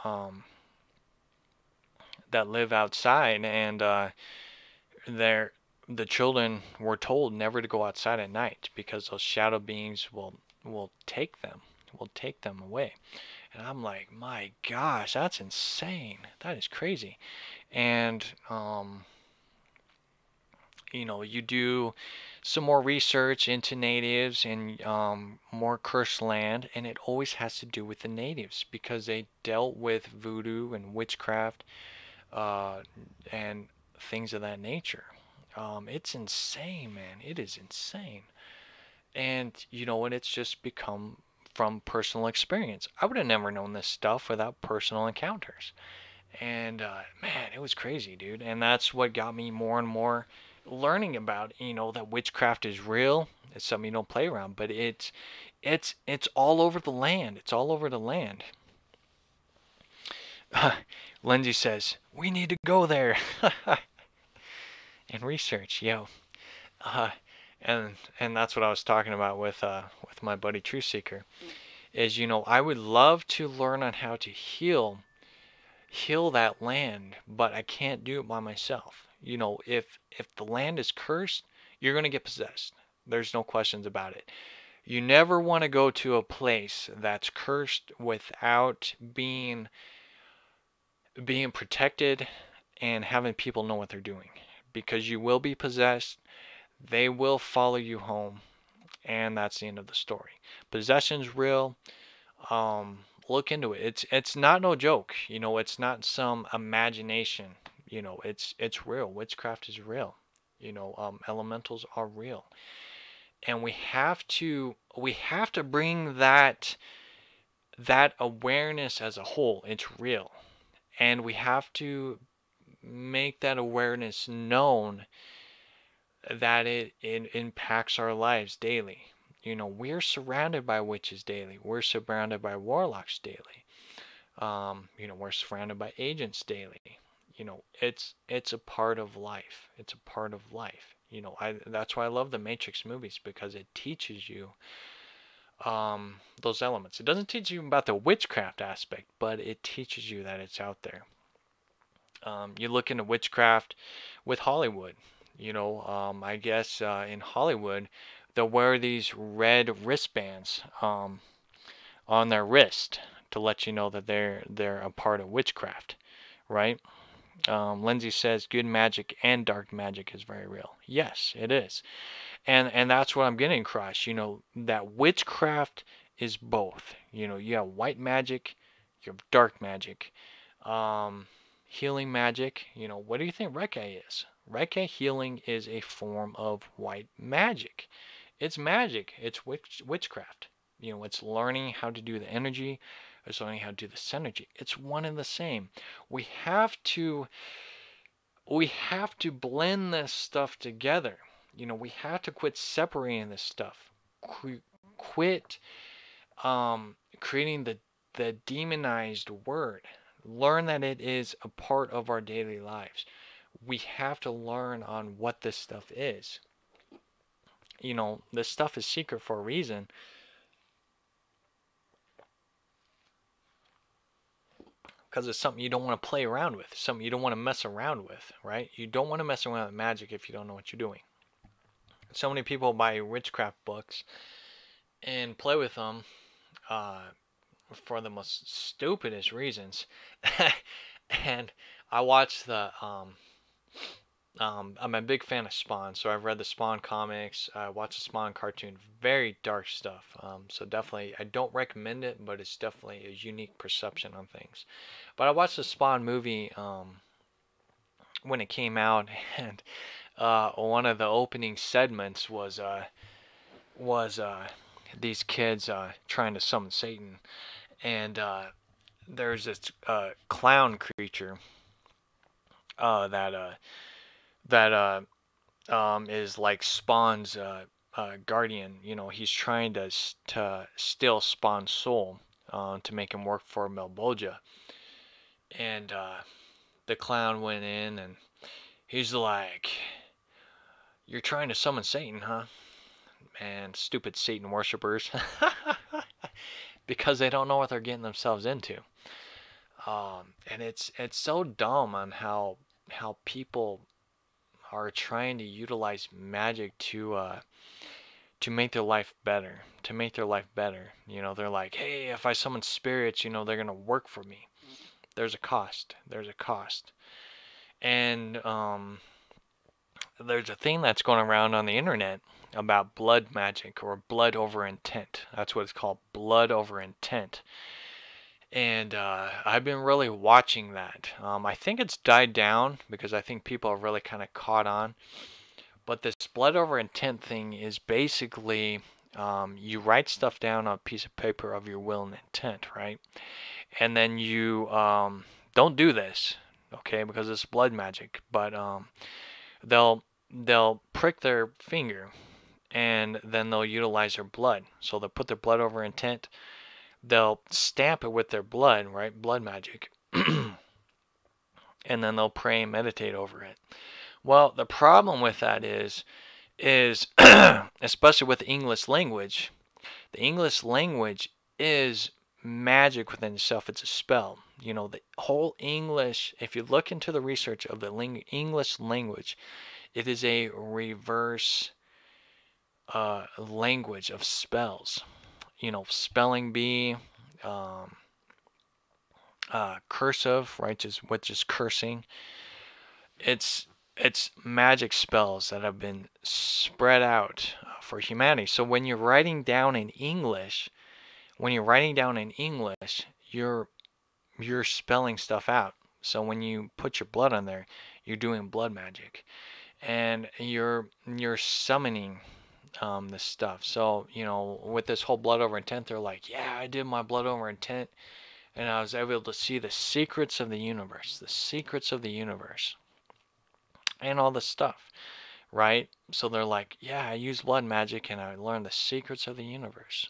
that live outside, and they're the children were told never to go outside at night because those shadow beings will take them away. And I'm like, my gosh, that's insane. That is crazy. And you know, you do some more research into natives and more cursed land, and it always has to do with the natives because they dealt with voodoo and witchcraft uh, and things of that nature. It's insane, man. It is insane. And you know what? It's just become from personal experience. I would have never known this stuff without personal encounters. And man, it was crazy, dude. And that's what got me more and more learning about, you know, that witchcraft is real. It's something you don't play around, but it's all over the land. It's all over the land. Lindsay says we need to go there and research, yo. Uh, and that's what I was talking about with my buddy True Seeker. Is, you know, I would love to learn on how to heal that land, but I can't do it by myself. You know, if the land is cursed, you're going to get possessed. There's no questions about it. You never want to go to a place that's cursed without being protected and having people know what they're doing, because you will be possessed. They will follow you home, and that's the end of the story. Possession's real. Look into it. It's not no joke. You know, it's not some imagination. You know, it's real. Witchcraft is real. You know, elementals are real, and we have to bring that awareness as a whole. It's real, and we have to make that awareness known that it impacts our lives daily. You know, we're surrounded by witches daily. We're surrounded by warlocks daily. You know, we're surrounded by agents daily. You know, it's a part of life. It's a part of life. You know, that's why I love the Matrix movies, because it teaches you those elements. It doesn't teach you about the witchcraft aspect, but it teaches you that it's out there. You look into witchcraft with Hollywood. You know, I guess in Hollywood, they'll wear these red wristbands on their wrist to let you know that they're a part of witchcraft, right? Lindsay says good magic and dark magic is very real. Yes, it is, and that's what I'm getting across. You know, that witchcraft is both. You know, you have white magic, you have dark magic. Um, Healing magic, you know, what do you think Reiki is? Reiki healing is a form of white magic. It's magic. It's witchcraft. You know, it's learning how to do the energy. It's learning how to do the synergy. It's one and the same. We have to blend this stuff together. You know, we have to quit separating this stuff. Quit creating the demonized word. Learn that it is a part of our daily lives. We have to learn on what this stuff is. You know, this stuff is secret for a reason. Because it's something you don't want to play around with, something you don't want to mess around with, right? You don't want to mess around with magic if you don't know what you're doing. So many people buy witchcraft books and play with them for the most stupidest reasons. And I watched I'm a big fan of Spawn, so I've read the Spawn comics. I watched the Spawn cartoon. Very dark stuff. So definitely, I don't recommend it, but it's definitely a unique perception on things. But I watched the Spawn movie when it came out, and one of the opening segments was these kids trying to summon Satan, and there's this clown creature that is like Spawn's guardian. You know, he's trying to steal Spawn's soul to make him work for Melboja. And the clown went in and he's like, "You're trying to summon Satan, huh?" And stupid Satan worshippers, because they don't know what they're getting themselves into. And it's so dumb on how people are trying to utilize magic to make their life better, You know, they're like, hey, if I summon spirits, you know, they're gonna work for me. There's a cost. And there's a thing that's going around on the internet about blood magic or blood over intent. That's what it's called, blood over intent. And I've been really watching that. I think it's died down because I think people have really kind of caught on. But this blood over intent thing is basically you write stuff down on a piece of paper of your will and intent, right? And then you don't do this, okay, because it's blood magic. But they'll prick their finger and then they'll utilize their blood. So they'll put their blood over intent. They'll stamp it with their blood, right? Blood magic. And then they'll pray and meditate over it. Well, the problem with that is especially with the English language is magic within itself. It's a spell. You know, the whole English, if you look into the research of the English language, it is a reverse language of spells. You know, spelling bee, cursive, right, which is cursing. It's magic spells that have been spread out for humanity. So when you're writing down in English, you're spelling stuff out. So when you put your blood on there, you're doing blood magic, and you're summoning this stuff. So, you know, with this whole blood over intent, they're like, yeah, I did my blood over intent, and I was able to see the secrets of the universe, and all this stuff, right? So they're like, yeah, I used blood magic and I learned the secrets of the universe.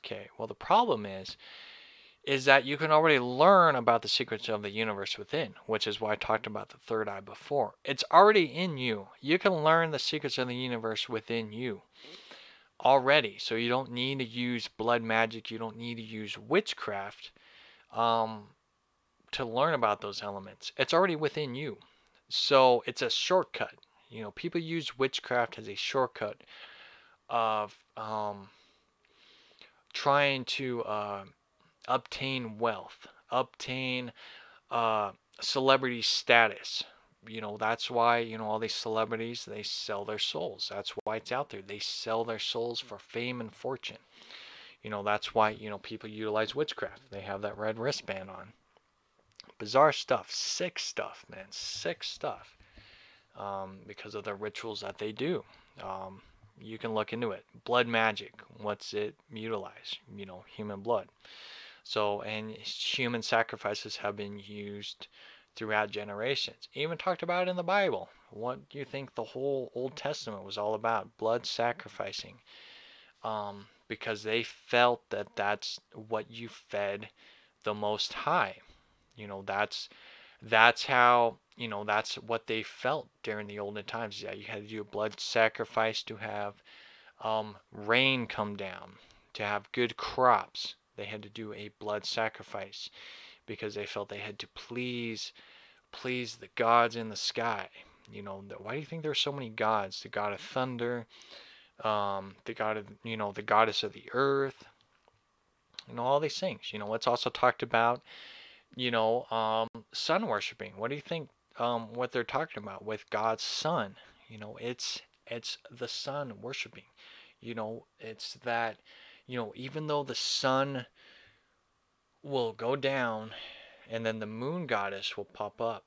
Okay, well, the problem is is that you can already learn about the secrets of the universe within, which is why I talked about the third eye before. It's already in you. You can learn the secrets of the universe within you already. So you don't need to use blood magic. You don't need to use witchcraft to learn about those elements. It's already within you. So it's a shortcut. You know, people use witchcraft as a shortcut of trying to obtain wealth, obtain celebrity status. You know, that's why, you know, all these celebrities, they sell their souls. That's why it's out there. They sell their souls for fame and fortune. You know, that's why, you know, people utilize witchcraft. They have that red wristband on. Bizarre stuff, sick stuff, man, sick stuff. Because of the rituals that they do. You can look into it. Blood magic, what's it utilize? You know, human blood. So, and human sacrifices have been used throughout generations. Even talked about in the Bible. What do you think the whole Old Testament was all about? Blood sacrificing. Because they felt that that's what you fed the Most High. You know, that's how, you know, that's what they felt during the olden times. Yeah, you had to do a blood sacrifice to have rain come down, to have good crops. They had to do a blood sacrifice because they felt they had to please the gods in the sky. You know, why do you think there's so many gods? The god of thunder, the god of, you know, the goddess of the earth, you know, all these things. You know, it's also talked about, you know, sun worshiping. What do you think what they're talking about with God's sun? You know, it's the sun worshiping. You know, it's that, you know, even though the sun will go down and then the moon goddess will pop up,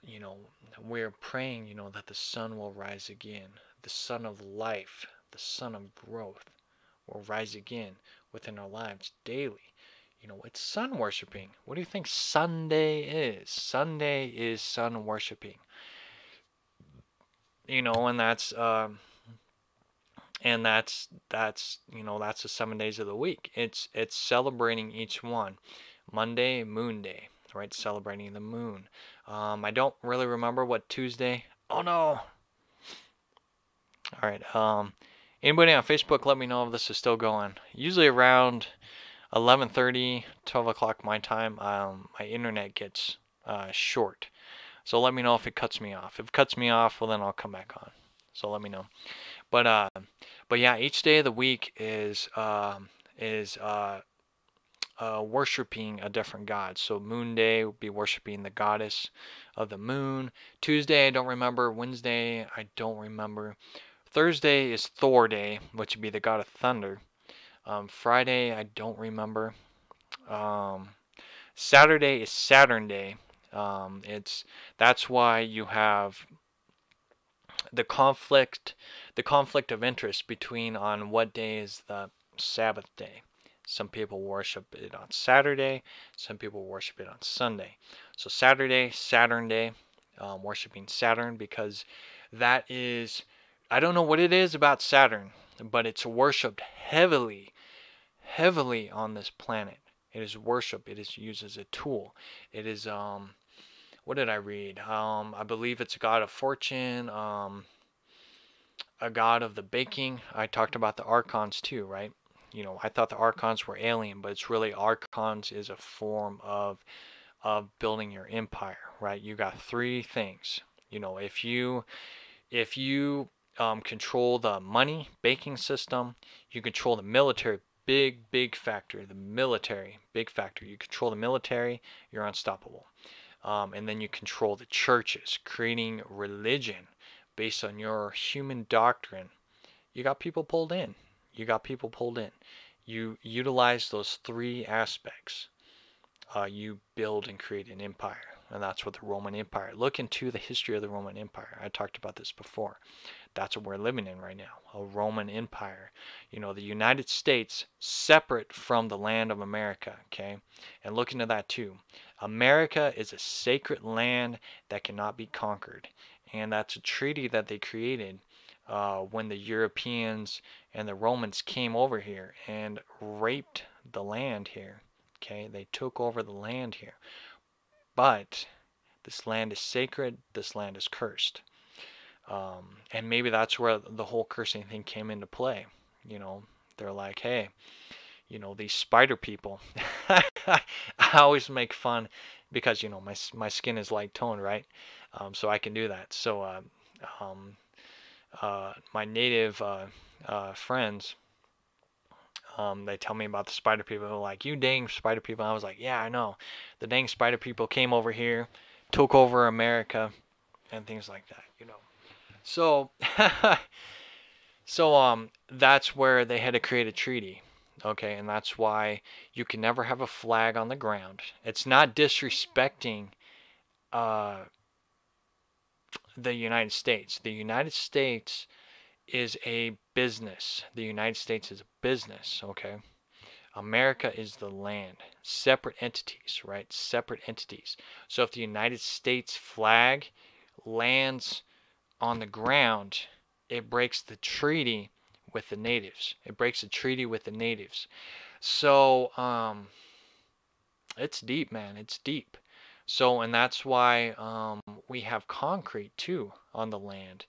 you know, we're praying, you know, that the sun will rise again. The sun of life, the sun of growth will rise again within our lives daily. You know, it's sun worshiping. What do you think Sunday is? Sunday is sun worshiping. You know, and that's you know, that's the 7 days of the week. It's celebrating each one. Monday, Moon Day, right? Celebrating the moon. I don't really remember what Tuesday. Oh no. All right. Anybody on Facebook, let me know if this is still going. Usually around 11:30, 12 o'clock my time, my internet gets short. So let me know if it cuts me off. If it cuts me off, well then I'll come back on. So let me know. But yeah, each day of the week is worshiping a different god. So Moon Day would be worshiping the goddess of the moon. Tuesday I don't remember. Wednesday I don't remember. Thursday is Thor Day, which would be the god of thunder. Friday I don't remember. Saturday is Saturn Day. That's why you have the conflict of interest between on what day is the Sabbath day. Some people worship it on Saturday, some people worship it on Sunday. So Saturday, Saturn Day, worshiping Saturn, because that is, I don't know what it is about Saturn, but it's worshipped heavily on this planet. It is worship. It is used as a tool. It is what did I read? I believe it's a god of fortune, a god of the baking. I talked about the archons too, right? You know, I thought the archons were alien, but it's really archons is a form of building your empire, right? You got three things. You know, if you control the money banking system, you control the military. Big factor. The military, big factor. You control the military, you're unstoppable. And then you control the churches, creating religion based on your human doctrine. You got people pulled in. You utilize those three aspects. You build and create an empire. And that's what the Roman Empire. Look into the history of the Roman Empire. I talked about this before. That's what we're living in right now, a Roman Empire. You know, the United States separate from the land of America, okay? And look into that too. America is a sacred land that cannot be conquered. And that's a treaty that they created when the Europeans and the Romans came over here and raped the land here. Okay, they took over the land here. But this land is sacred, this land is cursed. And maybe that's where the whole cursing thing came into play. You know, they're like, hey, you know, these spider people. I always make fun because, you know, my skin is light toned, right? So I can do that. So um, my native friends, they tell me about the spider people. They're like, you dang spider people. I was like, yeah, I know. The dang spider people came over here, took over America, and things like that, you know. So, that's where they had to create a treaty. Okay, and that's why you can never have a flag on the ground. It's not disrespecting uh, the United States. The United States is a business. The United States is a business, okay? America is the land. Separate entities, right? Separate entities. So if the United States flag lands on the ground, it breaks the treaty with the natives. It breaks the treaty with the natives. So, it's deep, man. It's deep. So, and that's why we have concrete too on the land,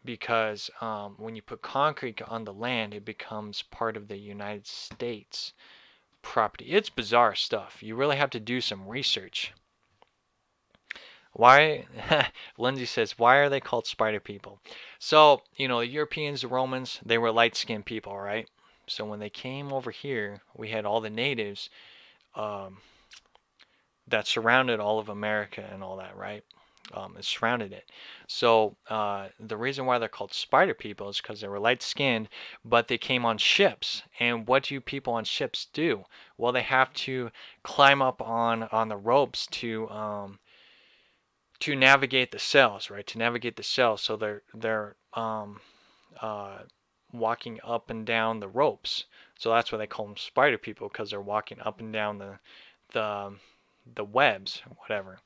because when you put concrete on the land, it becomes part of the United States property. It's bizarre stuff. You really have to do some research. Why? Lindsay says, why are they called spider people? So, you know, the Europeans, the Romans, they were light-skinned people, right? So when they came over here, we had all the natives um, that surrounded all of America and all that, right? It surrounded it. So the reason why they're called spider people is because they were light-skinned, but they came on ships. And what do people on ships do? Well, they have to climb up on the ropes to navigate the cells, right? To navigate the cells, so they're uh, walking up and down the ropes. So that's why they call them spider people, because they're walking up and down the the webs, or whatever.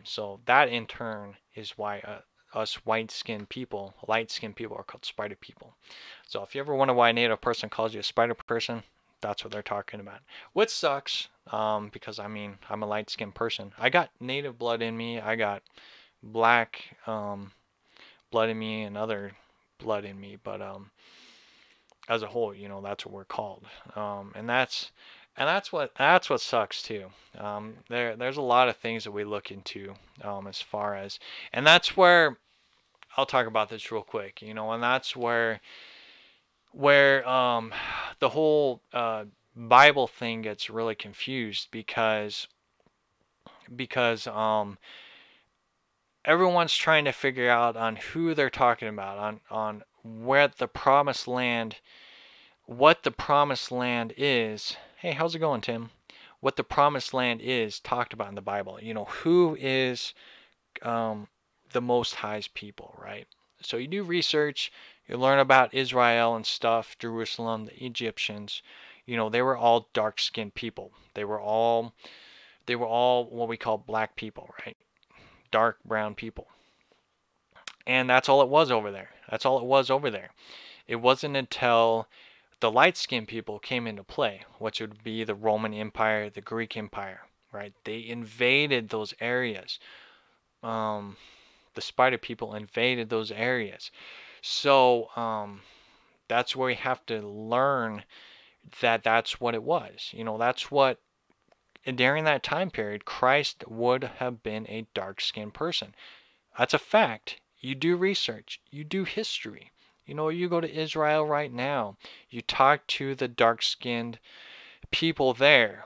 So that in turn is why us white-skinned people, light-skinned people, are called spider people. So if you ever wonder why a native person calls you a spider person, that's what they're talking about. Which sucks, because I mean, I'm a light-skinned person. I got native blood in me. I got black blood in me and other blood in me. But as a whole, you know, that's what we're called. And that's what sucks too. There's a lot of things that we look into as far as, and that's where I'll talk about this real quick. You know, and that's where the whole Bible thing gets really confused, because everyone's trying to figure out on who they're talking about, on where the promised land, what the promised land is. Hey, how's it going, Tim? What the promised land is talked about in the Bible. You know, who is um, the Most High's people, right? So you do research, you learn about Israel and stuff, Jerusalem, the Egyptians. You know, they were all dark-skinned people. They were all what we call black people, right? Dark brown people. And that's all it was over there. That's all it was over there. It wasn't until the light-skinned people came into play, which would be the Roman Empire, the Greek Empire, right? They invaded those areas. The spider people invaded those areas. So that's where we have to learn that that's what it was. You know, that's what, during that time period, Christ would have been a dark-skinned person. That's a fact. You do research, you do history. You know, you go to Israel right now, you talk to the dark-skinned people there.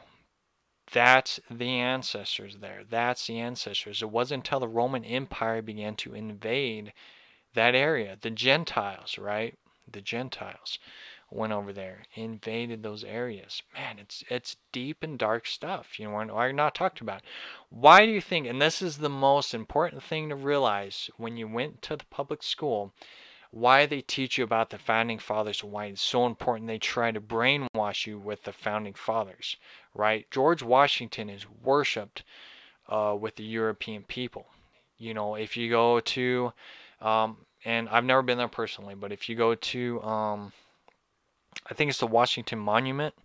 That's the ancestors there. That's the ancestors. It wasn't until the Roman Empire began to invade that area. The Gentiles, right? The Gentiles went over there, invaded those areas. Man, it's deep and dark stuff. You know, we're not talked about. Why do you think, and this is the most important thing to realize when you went to the public school, why they teach you about the founding fathers and why it's so important they try to brainwash you with the founding fathers, right? George Washington is worshipped with the European people. You know, if you go to, and I've never been there personally, but if you go to, I think it's the Washington Monument,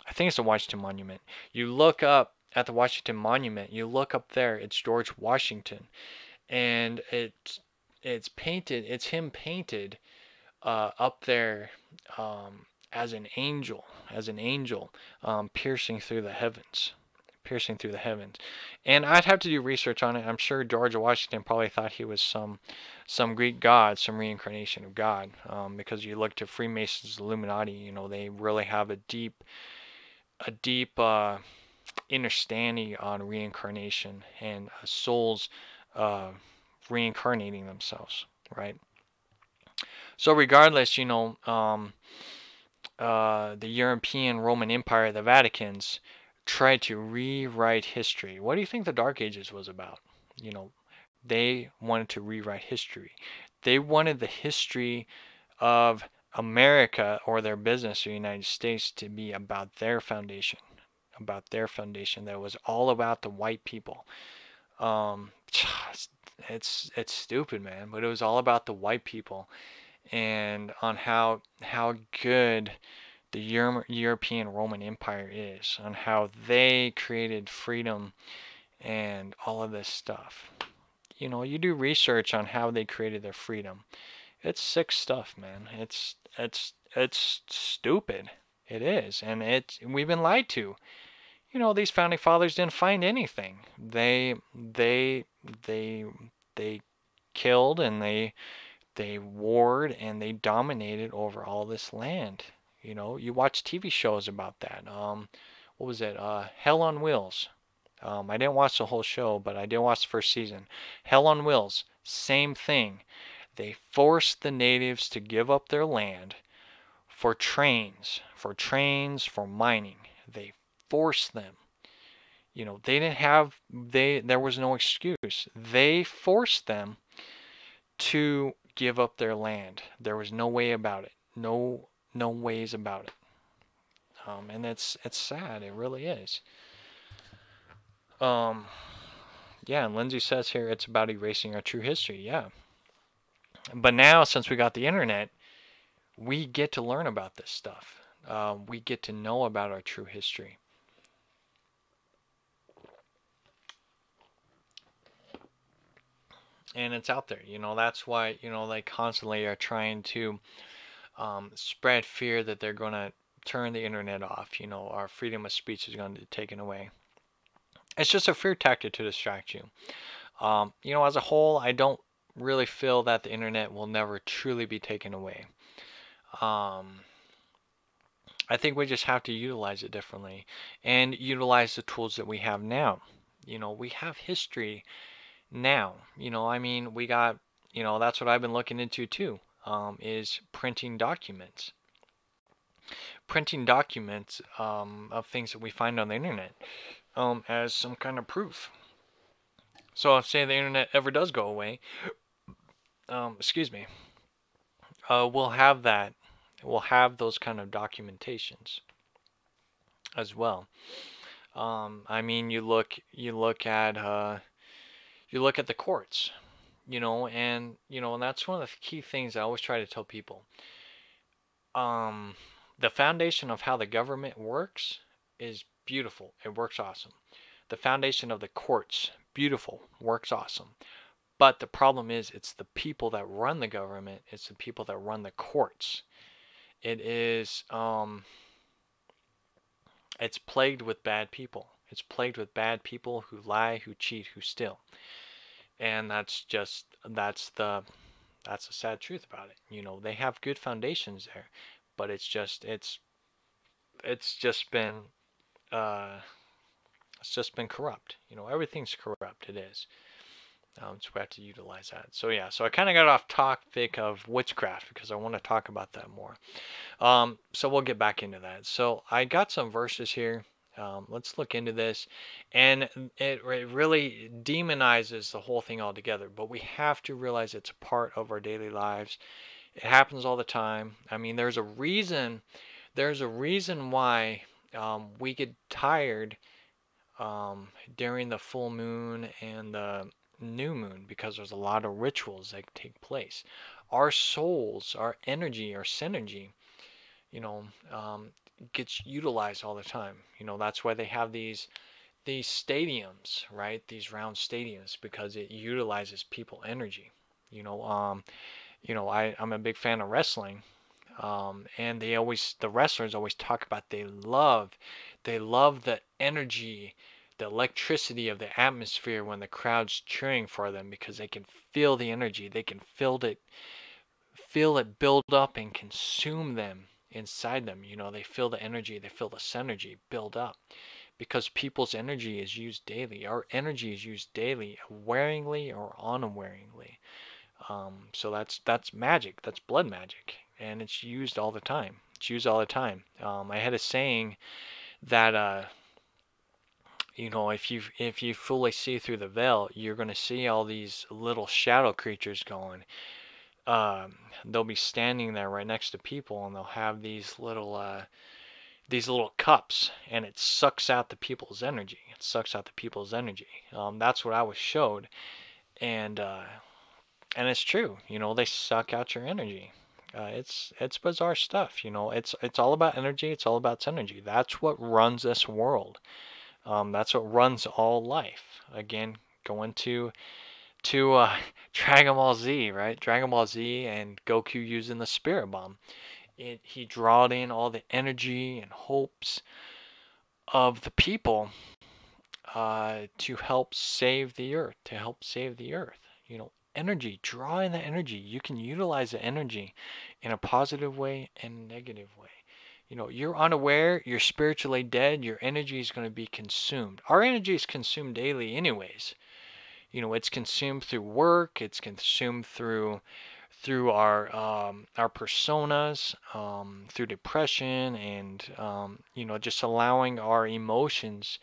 I think it's the Washington Monument. You look up at the Washington Monument, you look up there, it's George Washington, and it's painted, it's him painted up there as an angel, piercing through the heavens, piercing through the heavens. And I'd have to do research on it. I'm sure George Washington probably thought he was some Greek god, some reincarnation of God, because you look to Freemasons, Illuminati, you know, they really have a deep understanding on reincarnation and souls uh, reincarnating themselves, right? So regardless, you know, the European Roman Empire, the Vaticans, tried to rewrite history. What do you think the Dark Ages was about? You know, they wanted to rewrite history. They wanted the history of America or their business, the United States, to be about their foundation, that was all about the white people. Um, it's stupid, man, but it was all about the white people and on how good the European Roman Empire is, on how they created freedom and all of this stuff. You know, you do research on how they created their freedom. It's sick stuff, man. It's stupid. It is, and we've been lied to. You know, these founding fathers didn't find anything. They killed and they warred and they dominated over all this land. You know, you watch TV shows about that. What was it? Hell on Wheels. I didn't watch the whole show, but I did watch the first season. Hell on Wheels, same thing. They forced the natives to give up their land for trains, for mining. They forced them. You know, there was no excuse. They forced them to give up their land. There was no way about it. No ways about it. And it's sad. It really is. Yeah, and Lindsay says here it's about erasing our true history. Yeah. But now, since we got the internet, we get to learn about this stuff. We get to know about our true history. And it's out there. You know, that's why, you know, they constantly are trying to spread fear that they're going to turn the internet off. You know, our freedom of speech is going to be taken away. It's just a fear tactic to distract you. You know, as a whole, I don't really feel that the internet will never truly be taken away. I think we just have to utilize it differently and utilize the tools that we have now. You know, we have history now. You know, I mean, we got, you know, that's what I've been looking into too, is printing documents. Printing documents of things that we find on the internet as some kind of proof. So if, say, the internet ever does go away, excuse me, we'll have that. We'll have those kind of documentations as well. I mean, you look at the courts, you know, and that's one of the key things I always try to tell people. The foundation of how the government works is beautiful. It works awesome. The foundation of the courts, beautiful, works awesome. But the problem is, it's the people that run the government. It's the people that run the courts. It is, it's plagued with bad people. It's plagued with bad people who lie, who cheat, who steal. And that's the sad truth about it. You know, they have good foundations there, but it's just been corrupt. You know, everything's corrupt. It is. So we have to utilize that. So yeah, so I kind of got off topic of witchcraft because I want to talk about that more. So we'll get back into that. So I got some verses here. Let's look into this, and it really demonizes the whole thing altogether. But we have to realize it's a part of our daily lives. It happens all the time. I mean, there's a reason. There's a reason why we get tired during the full moon and the new moon, because there's a lot of rituals that take place. Our souls, our energy, our synergy, you know, gets utilized all the time. You know, that's why they have these stadiums, right? These round stadiums, because it utilizes people energy. You know, I'm a big fan of wrestling, and the wrestlers always talk about they love the energy, the electricity of the atmosphere when the crowd's cheering for them, because they can feel the energy, they can feel it build up and consume them inside them. You know, they feel the energy, they feel the synergy build up, because people's energy is used daily. Our energy is used daily, awareingly or unawareingly. So that's magic. That's blood magic, and it's used all the time. It's used all the time. I had a saying that you know, if you fully see through the veil, you're going to see all these little shadow creatures going. They'll be standing there right next to people, and they'll have these little cups, and it sucks out the people's energy. It sucks out the people's energy. That's what I was showed, and it's true. You know, they suck out your energy. It's bizarre stuff. You know, it's all about energy. It's all about synergy. That's what runs this world. That's what runs all life. Again, going to Dragon Ball Z, right? Dragon Ball Z and Goku using the Spirit Bomb. He drawed in all the energy and hopes of the people to help save the earth, to help save the earth. You know, energy, draw in the energy. You can utilize the energy in a positive way and a negative way. You know, you're unaware, you're spiritually dead, your energy is going to be consumed. Our energy is consumed daily anyways. You know, it's consumed through work, it's consumed through our personas, through depression, and you know, just allowing our emotions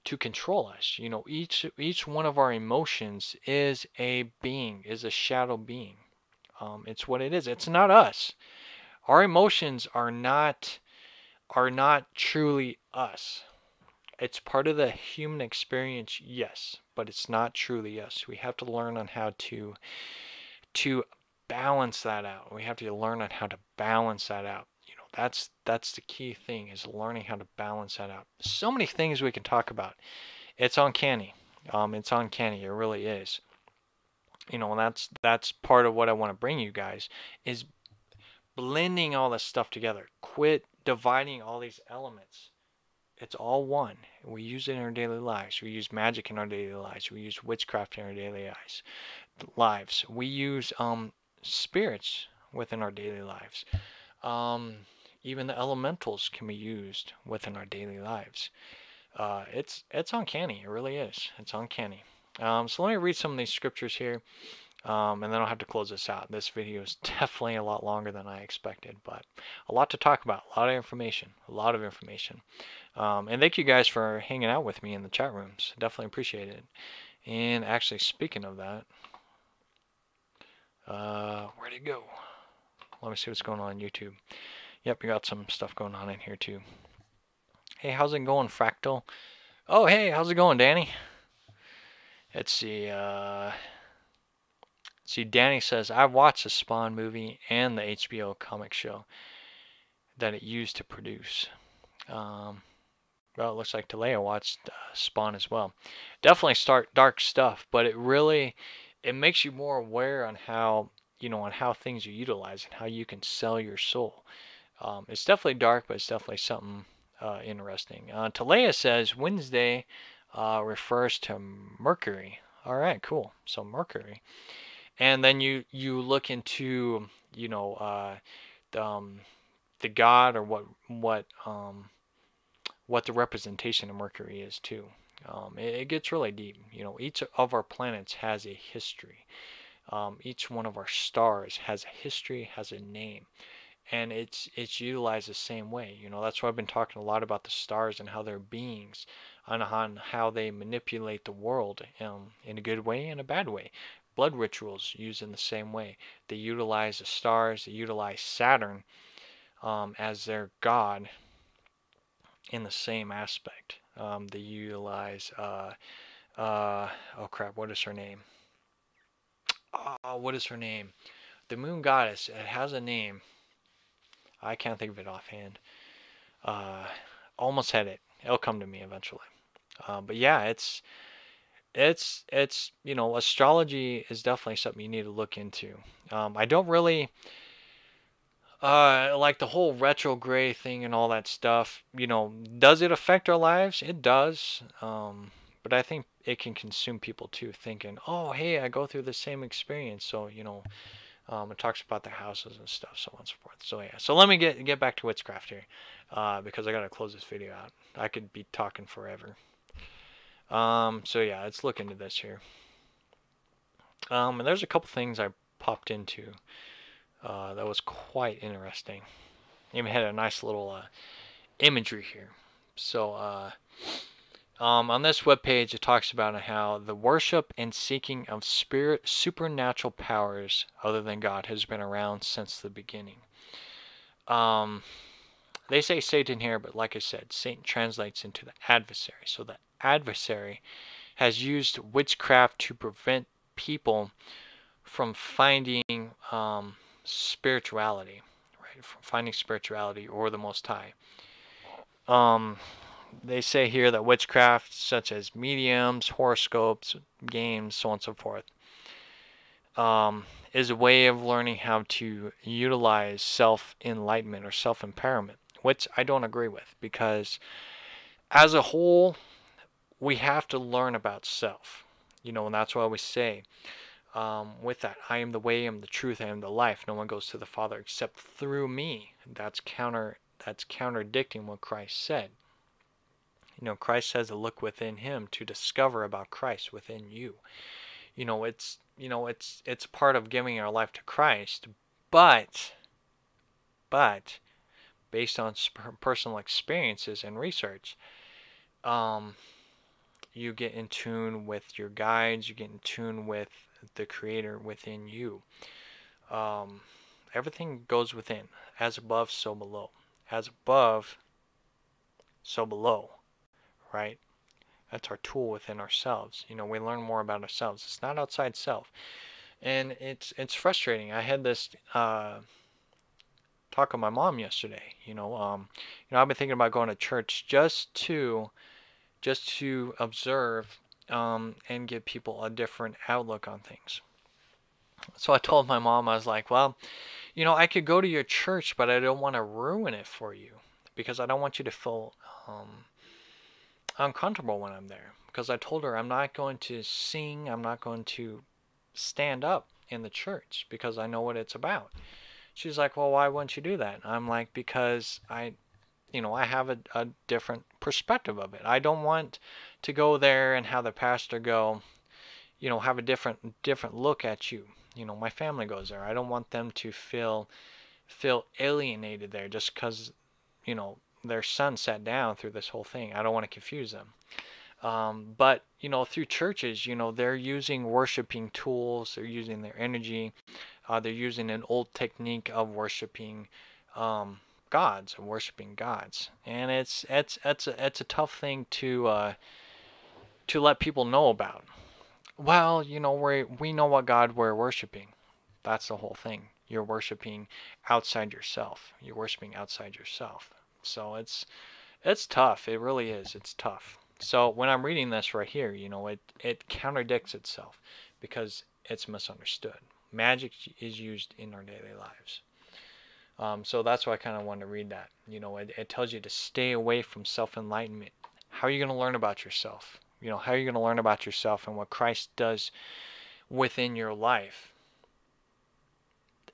to control us. You know, each one of our emotions is a being, is a shadow being. It's what it is. It's not us. Our emotions are not truly us. It's part of the human experience, yes, but it's not truly us. We have to learn on how to balance that out. We have to learn on how to balance that out. You know, that's the key thing, is learning how to balance that out. So many things we can talk about. It's uncanny. It's uncanny. It really is. You know, and that's part of what I want to bring you guys, is blending all this stuff together. Quit dividing all these elements. It's all one. We use it in our daily lives. We use magic in our daily lives. We use witchcraft in our daily lives. We use spirits within our daily lives. Even the elementals can be used within our daily lives. It's uncanny. It really is. It's uncanny. So let me read some of these scriptures here, and then I'll have to close this out. This video is definitely a lot longer than I expected, but a lot to talk about. A lot of information. A lot of information. And thank you guys for hanging out with me in the chat rooms. Definitely appreciate it. And actually, speaking of that, where'd it go? Let me see what's going on YouTube. Yep, we got some stuff going on in here too. Hey, how's it going, Fractal? Oh, hey, how's it going, Danny? Let's see. Danny says, I've watched the Spawn movie and the HBO comic show that it used to produce. Well, it looks like Talea watched Spawn as well. Definitely start dark stuff, but it makes you more aware on how, you know, on how things are utilized and how you can sell your soul. It's definitely dark, but it's definitely something interesting. Talea says Wednesday refers to Mercury. All right, cool. So Mercury, and then you look into, you know, the god, or what the representation of Mercury is too. It gets really deep. You know, each of our planets has a history. Each one of our stars has a history, has a name, and it's utilized the same way. You know, that's why I've been talking a lot about the stars and how they're beings, on how they manipulate the world, in a good way and a bad way. Blood rituals used in the same way. They utilize the stars. They utilize Saturn as their god in the same aspect. They utilize oh crap, what is her name? Oh, what is her name? The moon goddess. It has a name. I can't think of it offhand. Almost had it. It'll come to me eventually. But yeah, it's you know, astrology is definitely something you need to look into. I don't really like the whole retrograde thing and all that stuff. You know, does it affect our lives? It does. But I think it can consume people too, thinking, oh, hey, I go through the same experience. So, you know, it talks about the houses and stuff, so on and so forth. So yeah, so let me get back to Witchcraft here, because I gotta close this video out. I could be talking forever. So yeah, let's look into this here. And there's a couple things I popped into that was quite interesting. Even had a nice little imagery here. So on this webpage, it talks about how the worship and seeking of supernatural powers other than God has been around since the beginning. They say Satan here, but like I said, Satan translates into the adversary. So the adversary has used witchcraft to prevent people from finding spirituality, right? From finding spirituality or the Most High. They say here that witchcraft, such as mediums, horoscopes, games, so on and so forth, is a way of learning how to utilize self-enlightenment or self-empowerment, which I don't agree with, because as a whole, we have to learn about self. You know, and that's why we say, with that, I am the way, I am the truth, I am the life. No one goes to the Father except through me. That's contradicting what Christ said. You know, Christ says to look within him to discover about Christ within you. You know, it's part of giving our life to Christ, but based on personal experiences and research, you get in tune with your guides, you get in tune with the Creator within you. Everything goes within, as above, so below. As above, so below, right? That's our tool within ourselves. You know, we learn more about ourselves. It's not outside self. And it's frustrating. I had this talk with my mom yesterday. I've been thinking about going to church just to observe and give people a different outlook on things. So I told my mom, I was like, well, I could go to your church, but I don't want to ruin it for you, because I don't want you to feel uncomfortable when I'm there. Because I told her I'm not going to sing, I'm not going to stand up in the church, because I know what it's about. She's like, well, why wouldn't you do that? I'm like, because I have a different perspective of it. I don't want to go there and have the pastor go, have a different look at you. My family goes there. I don't want them to feel alienated there just because, their son sat down through this whole thing. I don't want to confuse them. But, through churches, they're using worshiping tools. They're using their energy. They're using an old technique of worshiping gods and worshiping gods. And it's a tough thing to let people know about. Well, we know what God we're worshiping. That's the whole thing. You're worshiping outside yourself. You're worshiping outside yourself. So it's tough. It really is. It's tough. So when I'm reading this right here, it contradicts itself because it's misunderstood. Magic is used in our daily lives. So that's why I kind of wanted to read that. It tells you to stay away from self-enlightenment. How are you going to learn about yourself? How are you going to learn about yourself and what Christ does within your life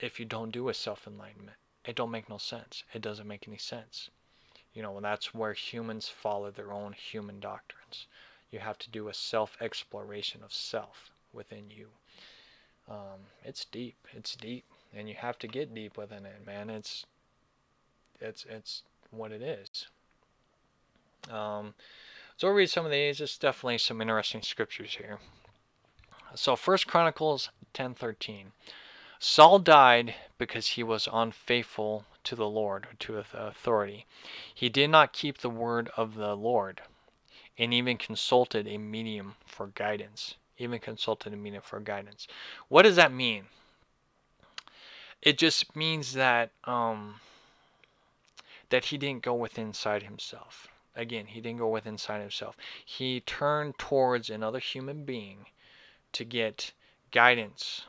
if you don't do a self-enlightenment? It don't make no sense. It doesn't make any sense. And that's where humans follow their own human doctrines. You have to do a self-exploration of self within you. It's deep. It's deep. And you have to get deep within it, man. It's what it is. So we'll read some of these. It's definitely some interesting scriptures here. So 1 Chronicles 10:13. Saul died because he was unfaithful to the Lord, or to the authority. He did not keep the word of the Lord, and even consulted a medium for guidance. What does that mean? It just means that that he didn't go within inside himself. Again, he didn't go within inside himself. He turned towards another human being to get guidance,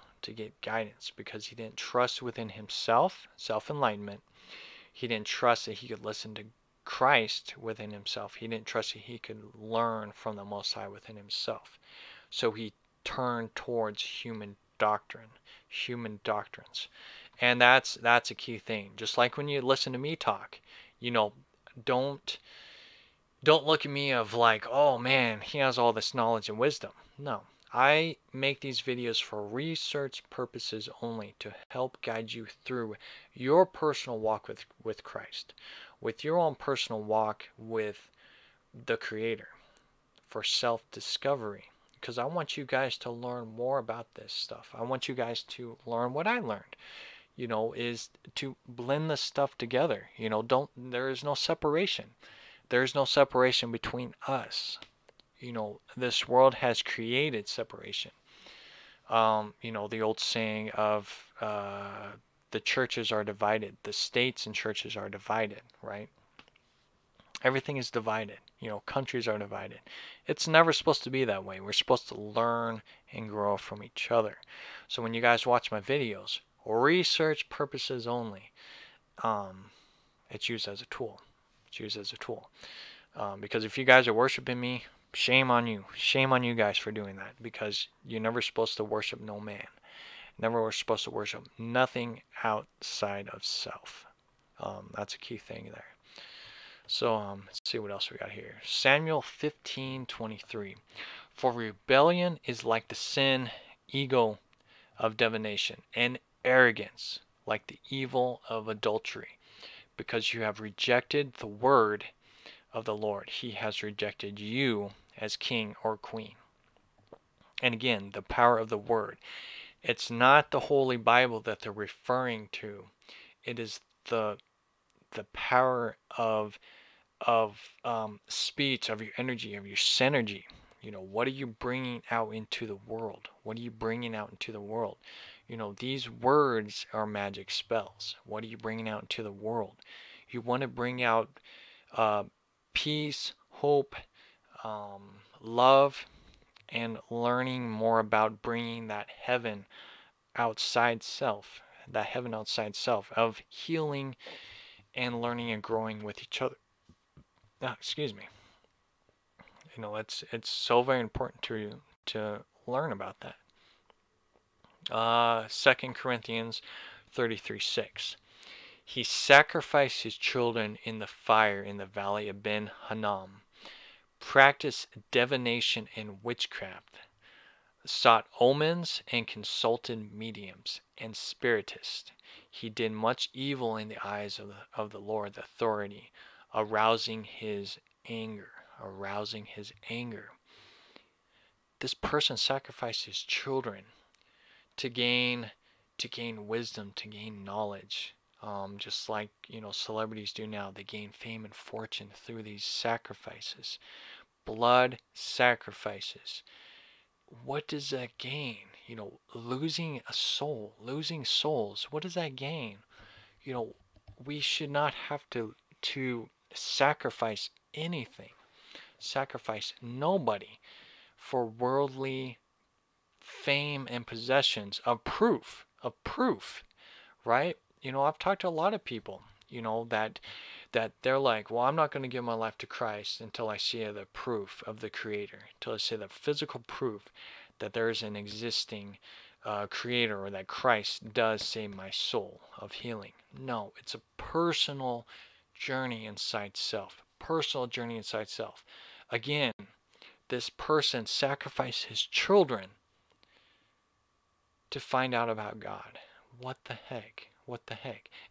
because he didn't trust within himself, self-enlightenment. He didn't trust that he could listen to Christ within himself. He didn't trust that he could learn from the Most High within himself. So he turned towards human doctrines. And that's a key thing. Just like when you listen to me talk, don't look at me of like, oh man, he has all this knowledge and wisdom. No. I make these videos for research purposes only, to help guide you through your personal walk with Christ, with your own personal walk with the Creator, for self-discovery. Because I want you guys to learn more about this stuff. I want you guys to learn what I learned, is to blend this stuff together. There is no separation. There is no separation between us. This world has created separation. The old saying of the churches are divided, the states and churches are divided, right? Everything is divided. Countries are divided. It's never supposed to be that way. We're supposed to learn and grow from each other. So when you guys watch my videos, research purposes only, it's used as a tool. Because if you guys are worshiping me, shame on you. Shame on you guys for doing that, because you're never supposed to worship no man. Never were supposed to worship nothing outside of self. That's a key thing there. So let's see what else we got here. Samuel 15:23. For rebellion is like the sin, ego of divination, and arrogance like the evil of adultery. Because you have rejected the word of the Lord, he has rejected you as king or queen. And again, the power of the word. It's not the Holy Bible that they're referring to. It is the power of speech, of your energy, of your synergy. What are you bringing out into the world? What are you bringing out into the world? These words are magic spells. What are you bringing out into the world? You want to bring out peace, hope, love, and learning more about bringing that heaven outside self, of healing and learning and growing with each other. Excuse me. It's so very important to learn about that. 2 Corinthians 33:6. He sacrificed his children in the fire in the valley of Ben Hinnom, practiced divination and witchcraft, sought omens and consulted mediums and spiritists. He did much evil in the eyes of the Lord, the authority, arousing his anger. This person sacrificed his children to gain wisdom, to gain knowledge. Just like celebrities do now, they gain fame and fortune through these sacrifices, blood sacrifices. What does that gain? Losing a soul, losing souls. What does that gain? We should not have to sacrifice anything, sacrifice nobody for worldly fame and possessions of proof, right? I've talked to a lot of people, that they're like, well, I'm not going to give my life to Christ until I see the proof of the Creator, until I see the physical proof that there is an existing Creator, or that Christ does save my soul of healing. No, it's a personal journey inside self. Again, this person sacrificed his children to find out about God. What the heck?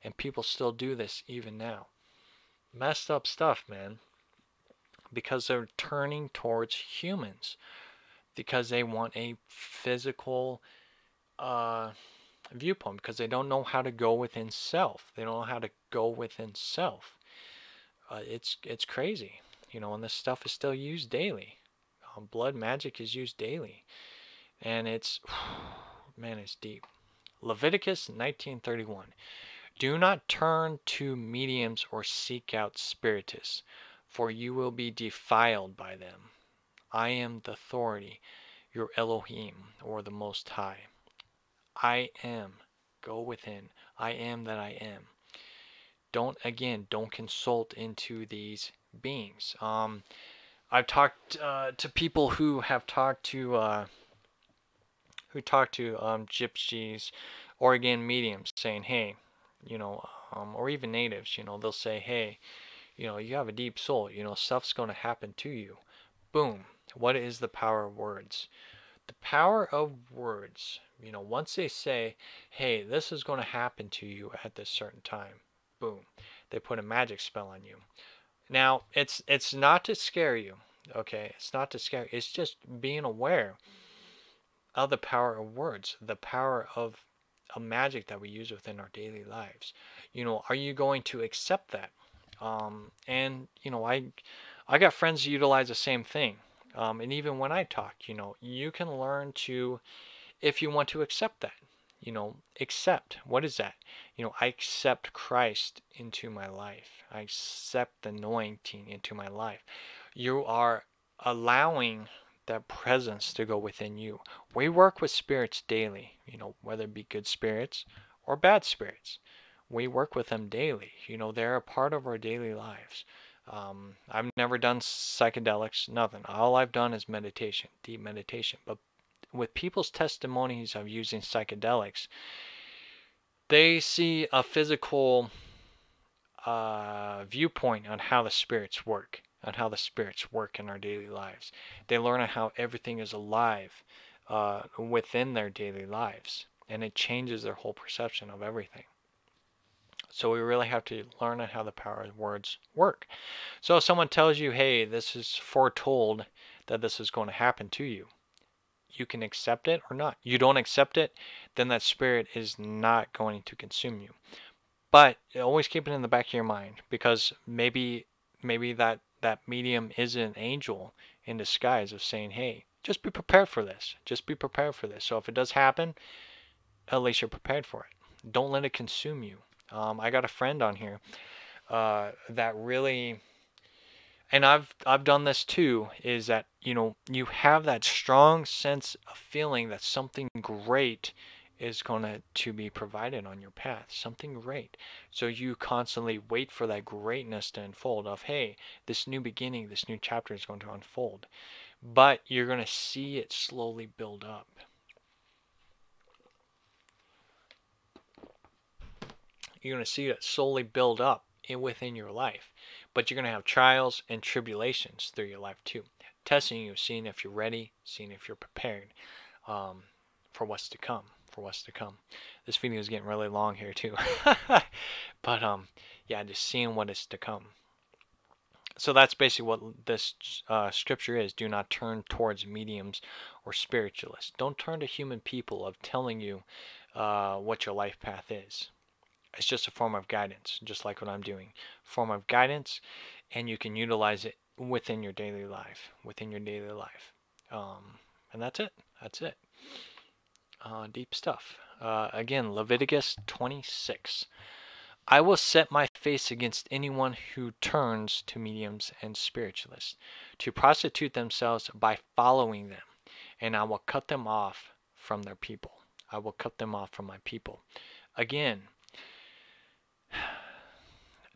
And people still do this even now. Messed up stuff, man. Because they're turning towards humans. Because they want a physical viewpoint. Because they don't know how to go within self. It's crazy. And this stuff is still used daily. Blood magic is used daily. And it's, man, it's deep. Leviticus 19:31. Do not turn to mediums or seek out spiritists, for you will be defiled by them. I am the authority, your Elohim, or the Most High. I am. Go within. I am that I am. Don't consult into these beings. I've talked to people who have talked to gypsies, Oregon mediums, saying, hey, or even natives, they'll say, hey, you have a deep soul, stuff's going to happen to you. Boom. What is the power of words? The power of words, once they say, hey, this is going to happen to you at this certain time, boom, they put a magic spell on you. Now, it's not to scare you, okay? It's not to scare you. It's just being aware of the power of words, the power of a magic that we use within our daily lives. Are you going to accept that? And I got friends who utilize the same thing. And even when I talk, you can learn to, if you want to accept that, accept. What is that? I accept Christ into my life. I accept the anointing into my life. You are allowing that presence to go within you. We work with spirits daily, whether it be good spirits or bad spirits. We work with them daily. They're a part of our daily lives. I've never done psychedelics, nothing. All I've done is meditation, deep meditation. But with people's testimonies of using psychedelics, they see a physical viewpoint on how the spirits work, in our daily lives. They learn how everything is alive within their daily lives, and it changes their whole perception of everything. So we really have to learn how the power of words work. So if someone tells you, hey, this is foretold that this is going to happen to you, you can accept it or not. You don't accept it, then that spirit is not going to consume you. But always keep it in the back of your mind, because maybe that medium is an angel in disguise of saying, hey, just be prepared for this. Just be prepared for this. So if it does happen, at least you're prepared for it. Don't let it consume you. I got a friend on here that really, and I've done this too, is that you have that strong sense of feeling that something great is going to be provided on your path, something great. So you constantly wait for that greatness to unfold, of, hey, this new beginning, this new chapter is going to unfold. But you're going to see it slowly build up. You're going to see it slowly build up within your life. But you're going to have trials and tribulations through your life too, testing you, seeing if you're ready, seeing if you're prepared for what's to come. This video is getting really long here too. But yeah, just seeing what is to come. So that's basically what this scripture is. Do not turn towards mediums or spiritualists. Don't turn to human people of telling you what your life path is. It's just a form of guidance, just like what I'm doing. Form of guidance, and you can utilize it within your daily life. And that's it. Deep stuff. Again, Leviticus 26. I will set my face against anyone who turns to mediums and spiritualists to prostitute themselves by following them, and I will cut them off from their people. I will cut them off from my people. Again,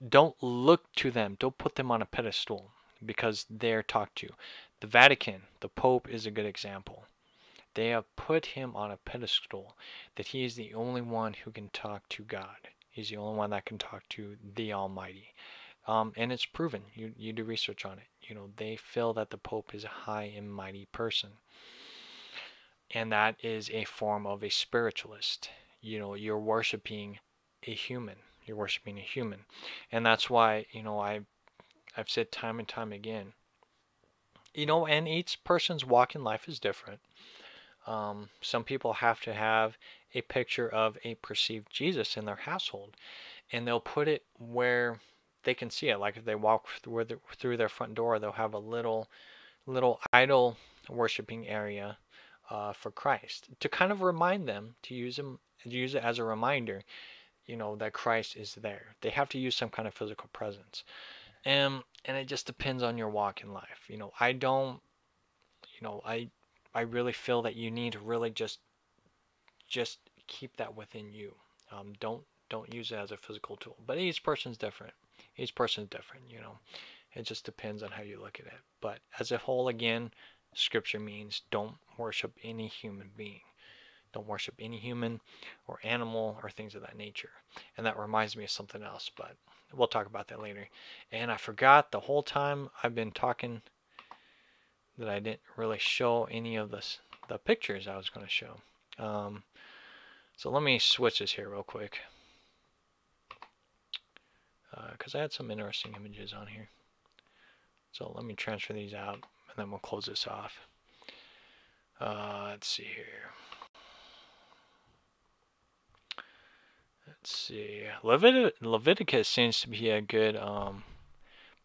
don't look to them. Don't put them on a pedestal because they're talked to. The Vatican, the Pope is a good example. They have put him on a pedestal that he is the only one who can talk to God. He's the only one that can talk to the Almighty. And it's proven. You do research on it. They feel that the Pope is a high and mighty person. And that is a form of a spiritualist. You're worshiping a human. And that's why, I've said time and time again, and each person's walk in life is different. Some people have to have a picture of a perceived Jesus in their household, and they'll put it where they can see it. Like if they walk through their front door, they'll have a little idol worshiping area for Christ, to kind of remind them, to use it as a reminder. that Christ is there. They have to use some kind of physical presence. And it just depends on your walk in life. I don't, I really feel that you need to really just keep that within you. Don't use it as a physical tool. But each person's different. Each person's different. It just depends on how you look at it. But as a whole, again, Scripture means don't worship any human being. Don't worship any human or animal or things of that nature. And that reminds me of something else, but we'll talk about that later. And I forgot the whole time I've been talking that I didn't really show any of the pictures I was going to show. So let me switch this here real quick, because I had some interesting images on here. So let me transfer these out, and then we'll close this off. Let's see here. Let's see. Leviticus seems to be a good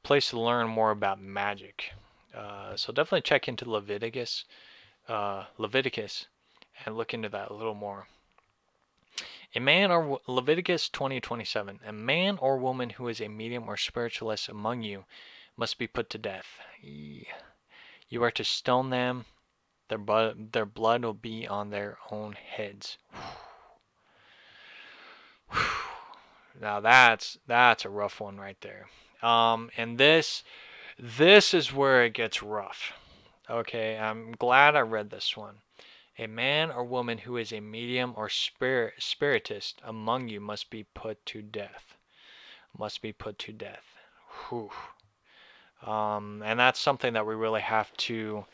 place to learn more about magic. So definitely check into Leviticus and look into that a little more. Leviticus 20:27. A man or woman who is a medium or spiritualist among you must be put to death. You are to stone them. Their blood will be on their own heads. Now that's a rough one right there. And this is where it gets rough. Okay, I'm glad I read this one. A man or woman who is a medium or spiritist among you must be put to death. Must be put to death. Whew. And that's something that we really have to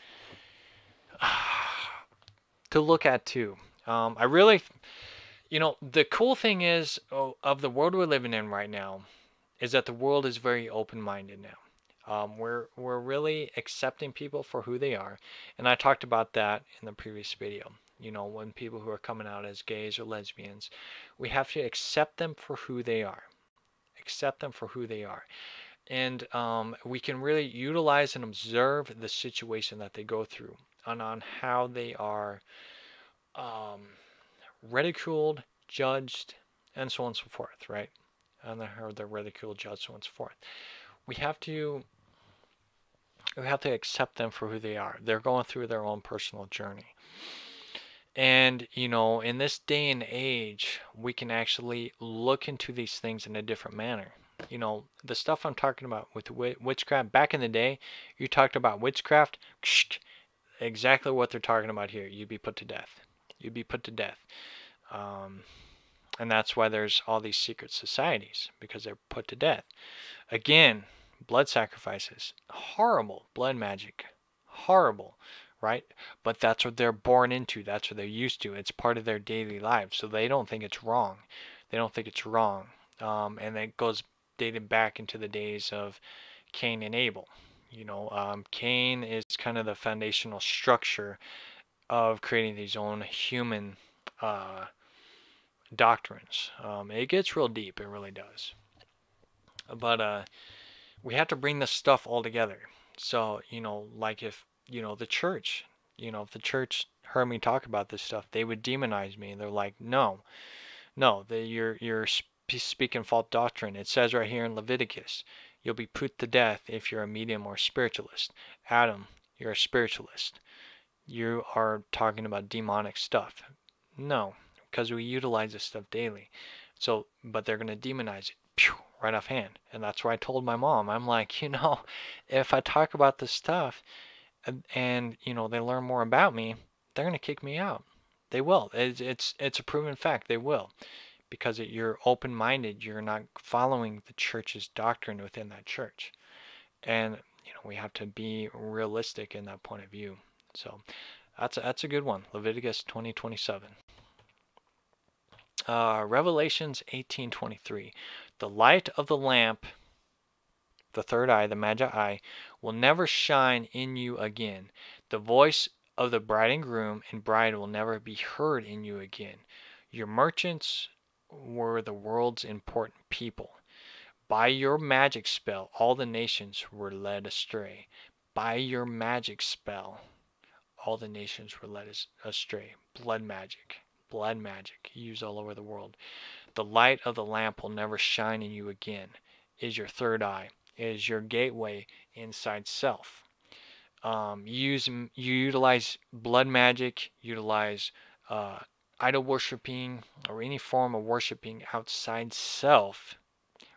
look at too. I really, the cool thing is of the world we're living in right now is that the world is very open-minded now. We're really accepting people for who they are, and I talked about that in the previous video. When people who are coming out as gays or lesbians, we have to accept them for who they are. Accept them for who they are. And we can really utilize and observe the situation that they go through and on how they are ridiculed, judged, and so on and so forth, right? And how they're ridiculed, judged, so on and so forth. We have to accept them for who they are. They're going through their own personal journey. And, in this day and age, we can actually look into these things in a different manner. The stuff I'm talking about with witchcraft, back in the day, you talked about witchcraft, exactly what they're talking about here. You'd be put to death. You'd be put to death. And that's why there's all these secret societies, because they're put to death. Again, blood sacrifices, horrible. Blood magic, horrible, right? But that's what they're born into. That's what they're used to. It's part of their daily lives, so they don't think it's wrong. They don't think it's wrong. And it goes dated back into the days of Cain and Abel. Cain is kind of the foundational structure of creating these own human doctrines. It gets real deep. It really does. But we have to bring this stuff all together. So, like if, the church, if the church heard me talk about this stuff, they would demonize me. They're like, no, you're speaking false doctrine. It says right here in Leviticus, you'll be put to death if you're a medium or spiritualist. Adam, you're a spiritualist. You are talking about demonic stuff. No, because we utilize this stuff daily. So, but they're going to demonize it right offhand. And that's why I told my mom, I'm like, if I talk about this stuff and they learn more about me, they're going to kick me out. They will. It's a proven fact. They will. Because you're open-minded. You're not following the church's doctrine within that church. And, we have to be realistic in that point of view. So that's a good one. Leviticus 20:27. Revelations 18:23. The light of the lamp, the third eye, the magi eye, will never shine in you again. The voice of the bride and groom and bride will never be heard in you again. Your merchants were the world's important people. By your magic spell, all the nations were led astray. By your magic spell, all the nations were led astray. Blood magic. blood magic used all over the world. The light of the lamp will never shine in you again. Is your third eye. Is your gateway inside self. You utilize blood magic, utilize idol worshiping, or any form of worshiping outside self,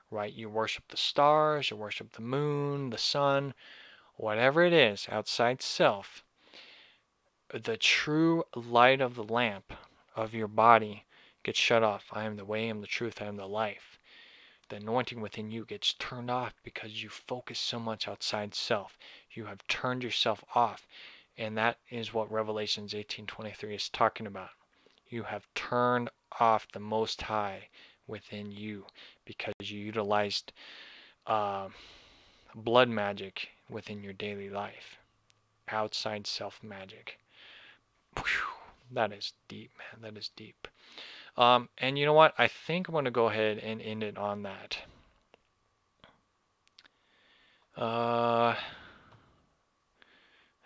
right? You worship the stars, you worship the moon, the sun, whatever it is outside self. The true light of the lamp of your body gets shut off. I am the way, I am the truth, I am the life. The anointing within you gets turned off because you focus so much outside self. You have turned yourself off. And that is what Revelations 18:23 is talking about. You have turned off the Most High within you because you utilized blood magic within your daily life. Outside self magic. Whew, that is deep, man. That is deep. And you know what? I think I'm going to go ahead and end it on that.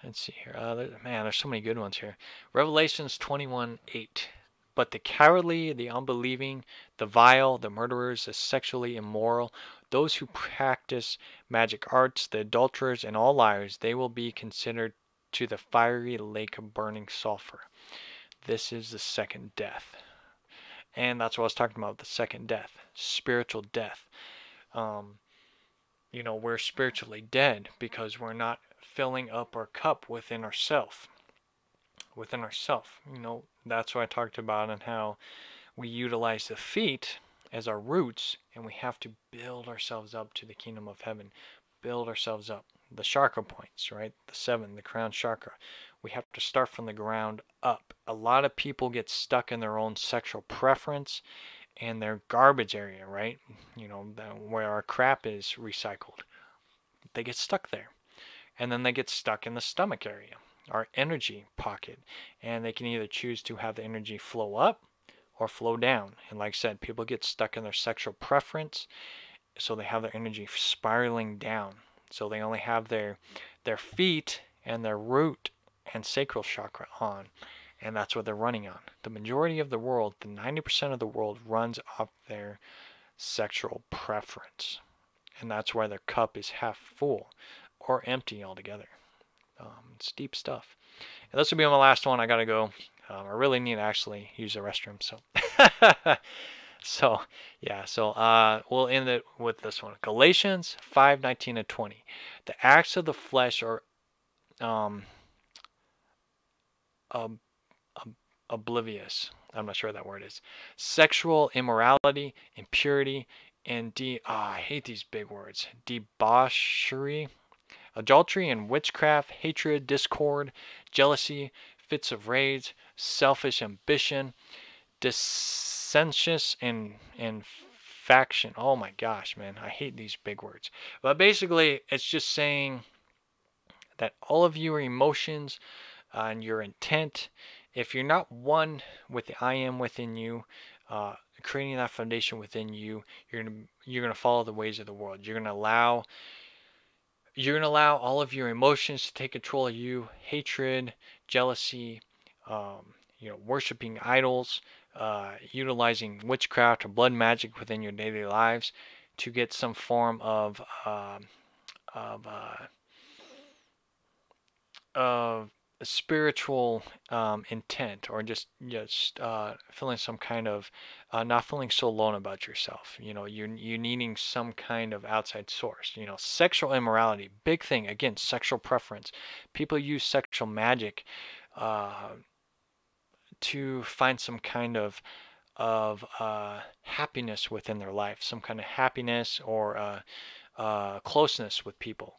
Let's see here. Man, there's so many good ones here. Revelations 21:8. But the cowardly, the unbelieving, the vile, the murderers, the sexually immoral, those who practice magic arts, the adulterers, and all liars, they will be considered to the fiery lake of burning sulfur. This is the second death. And that's what I was talking about, the second death, spiritual death. We're spiritually dead because we're not filling up our cup within ourself. That's what I talked about and how we utilize the feet as our roots, and we have to build ourselves up to the kingdom of heaven. Build ourselves up. The chakra points, right? The 7, the crown chakra. We have to start from the ground up. A lot of people get stuck in their own sexual preference and their garbage area, right? Where our crap is recycled. They get stuck there. And then they get stuck in the stomach area, our energy pocket. And they can either choose to have the energy flow up or flow down. And like I said, people get stuck in their sexual preference, so they have their energy spiraling down. So they only have their feet and their root and sacral chakra on. And that's what they're running on. The majority of the world, the 90% of the world, runs off their sexual preference. And that's why their cup is half full or empty altogether. It's deep stuff. And this will be my last one. I gotta go. I really need to actually use the restroom. So, we'll end it with this one. Galatians 5:19-20. The acts of the flesh are oblivious. I'm not sure what that word is. Sexual immorality, impurity, and I hate these big words. Debauchery, adultery and witchcraft, hatred, discord, jealousy, fits of rage, selfish ambition, dissensions, and faction. Oh my gosh, man. I hate these big words. But basically, it's just saying that all of your emotions and your intent, if you're not one with the I am within you, creating that foundation within you, you're gonna follow the ways of the world. You're gonna allow all of your emotions to take control of you. Hatred, jealousy, worshiping idols, utilizing witchcraft or blood magic within your daily lives to get some form of spiritual intent, or just feeling some kind of not feeling so alone about yourself. You're needing some kind of outside source. Sexual immorality, big thing. Again, sexual preference. People use sexual magic to find some kind of happiness within their life, some kind of happiness or closeness with people.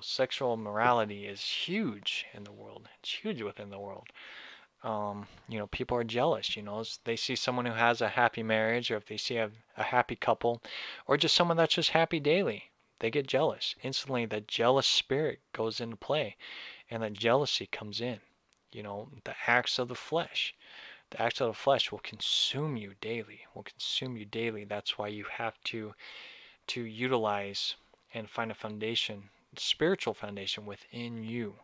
Sexual morality is huge in the world. It's huge within the world. People are jealous. They see someone who has a happy marriage, or if they see a happy couple, or just someone that's just happy daily, they get jealous. Instantly, the jealous spirit goes into play, and that jealousy comes in. The acts of the flesh. The acts of the flesh will consume you daily. That's why you have to utilize and find a foundation, spiritual foundation within you.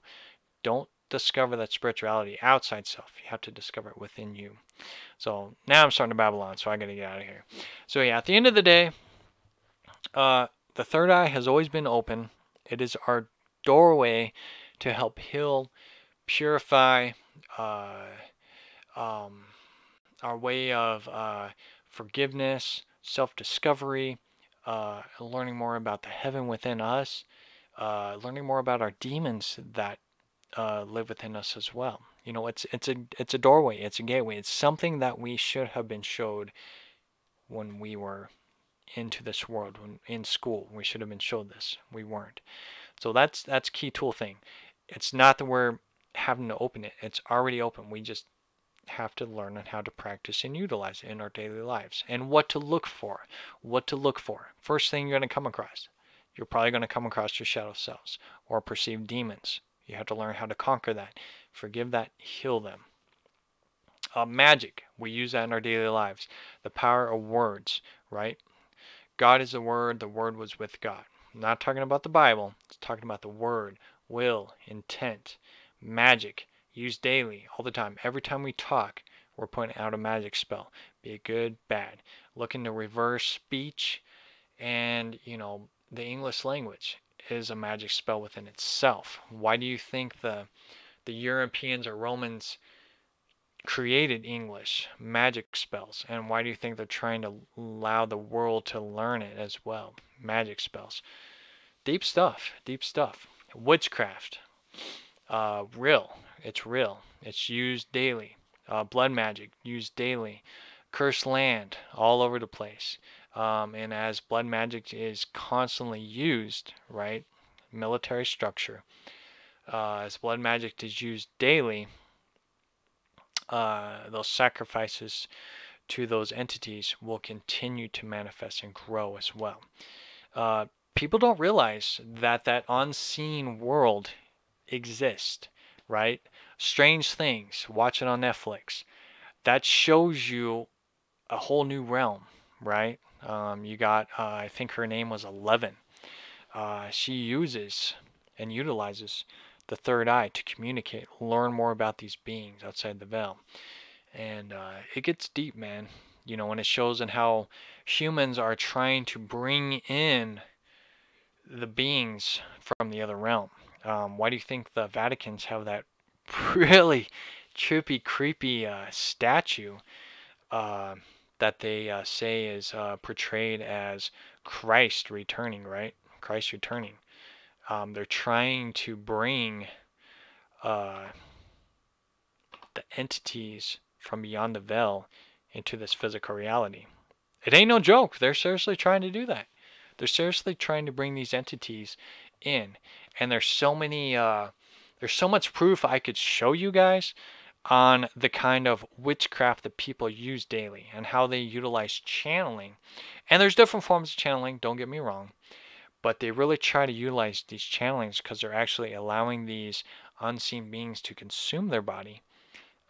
Don't discover that spirituality outside self. You have to discover it within you. So now I'm starting to babble on, so I gotta get out of here. So yeah, at the end of the day, the third eye has always been open. It is our doorway to help heal, purify, uh, um, our way of forgiveness, self-discovery, learning more about the heaven within us, learning more about our demons that live within us as well. You know, it's a doorway, it's a gateway, it's something that we should have been showed when we were into this world, when in school. We should have been showed this. We weren't. So that's key tool thing. It's not that we're having to open it. It's already open. We just have to learn on how to practice and utilize it in our daily lives, and what to look for. What to look for. First thing you're going to come across. You're probably going to come across your shadow selves or perceived demons. You have to learn how to conquer that, forgive that, heal them. Magic, we use that in our daily lives. The power of words, right? God is the Word was with God. I'm not talking about the Bible, it's talking about the Word, will, intent, magic, used daily, all the time. Every time we talk, we're putting out a magic spell, be it good, bad. Looking to reverse speech, and you know, the English language is a magic spell within itself. Why do you think the Europeans or Romans created English magic spells, and why do you think they're trying to allow the world to learn it as well? Magic spells, deep stuff, deep stuff. Witchcraft, real, it's used daily. Blood magic, used daily. Cursed land, all over the place. And as blood magic is constantly used, right, military structure, as blood magic is used daily, those sacrifices to those entities will continue to manifest and grow as well. People don't realize that that unseen world exists, right? Strange Things, watch it on Netflix. That shows you a whole new realm, right? You got, I think her name was 11. She uses and utilizes the third eye to communicate, learn more about these beings outside the veil. And it gets deep, man. You know, when it shows in how humans are trying to bring in the beings from the other realm. Why do you think the Vaticans have that really trippy, creepy statue that they say is portrayed as Christ returning, right? Christ returning. They're trying to bring the entities from beyond the veil into this physical reality. It ain't no joke. They're seriously trying to do that. They're seriously trying to bring these entities in. And there's so many, there's so much proof I could show you guys on the kind of witchcraft that people use daily and how they utilize channeling. And there's different forms of channeling, don't get me wrong. But they really try to utilize these channelings because they're actually allowing these unseen beings to consume their body.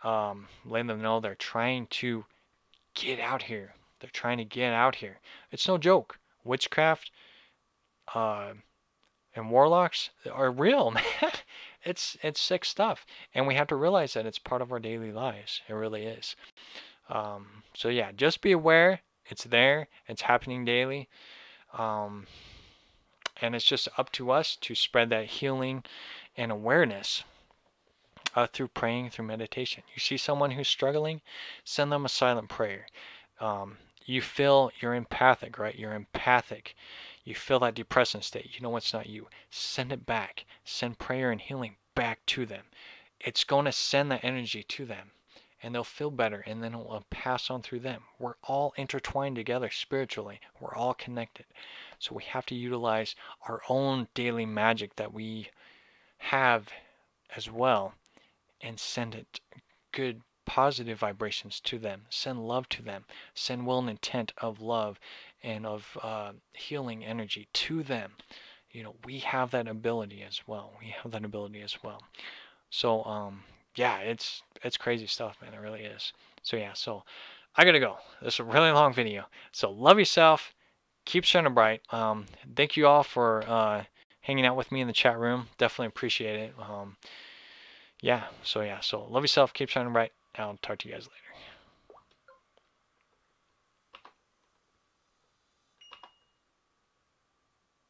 Letting them know they're trying to get out here. They're trying to get out here. It's no joke. Witchcraft and warlocks are real, man. It's sick stuff. And we have to realize that it's part of our daily lives. It really is. So yeah, just be aware. It's there. It's happening daily. And it's just up to us to spread that healing and awareness through praying, through meditation. You see someone who's struggling, send them a silent prayer. You feel you're empathic, right? You're empathic. You feel that depressing state. You know it's not you. Send it back. Send prayer and healing back to them. It's going to send that energy to them, and they'll feel better, and then it will pass on through them. We're all intertwined together spiritually. We're all connected. So we have to utilize our own daily magic that we have as well, and send it good, positive vibrations to them. Send love to them. Send will and intent of love and of healing energy to them. You know, we have that ability as well. We have that ability as well. So, yeah, it's crazy stuff, man. It really is. So, yeah, so I gotta go. This is a really long video. So, love yourself. Keep shining bright. Thank you all for hanging out with me in the chat room. Definitely appreciate it. yeah, so love yourself, keep shining bright. I'll talk to you guys later.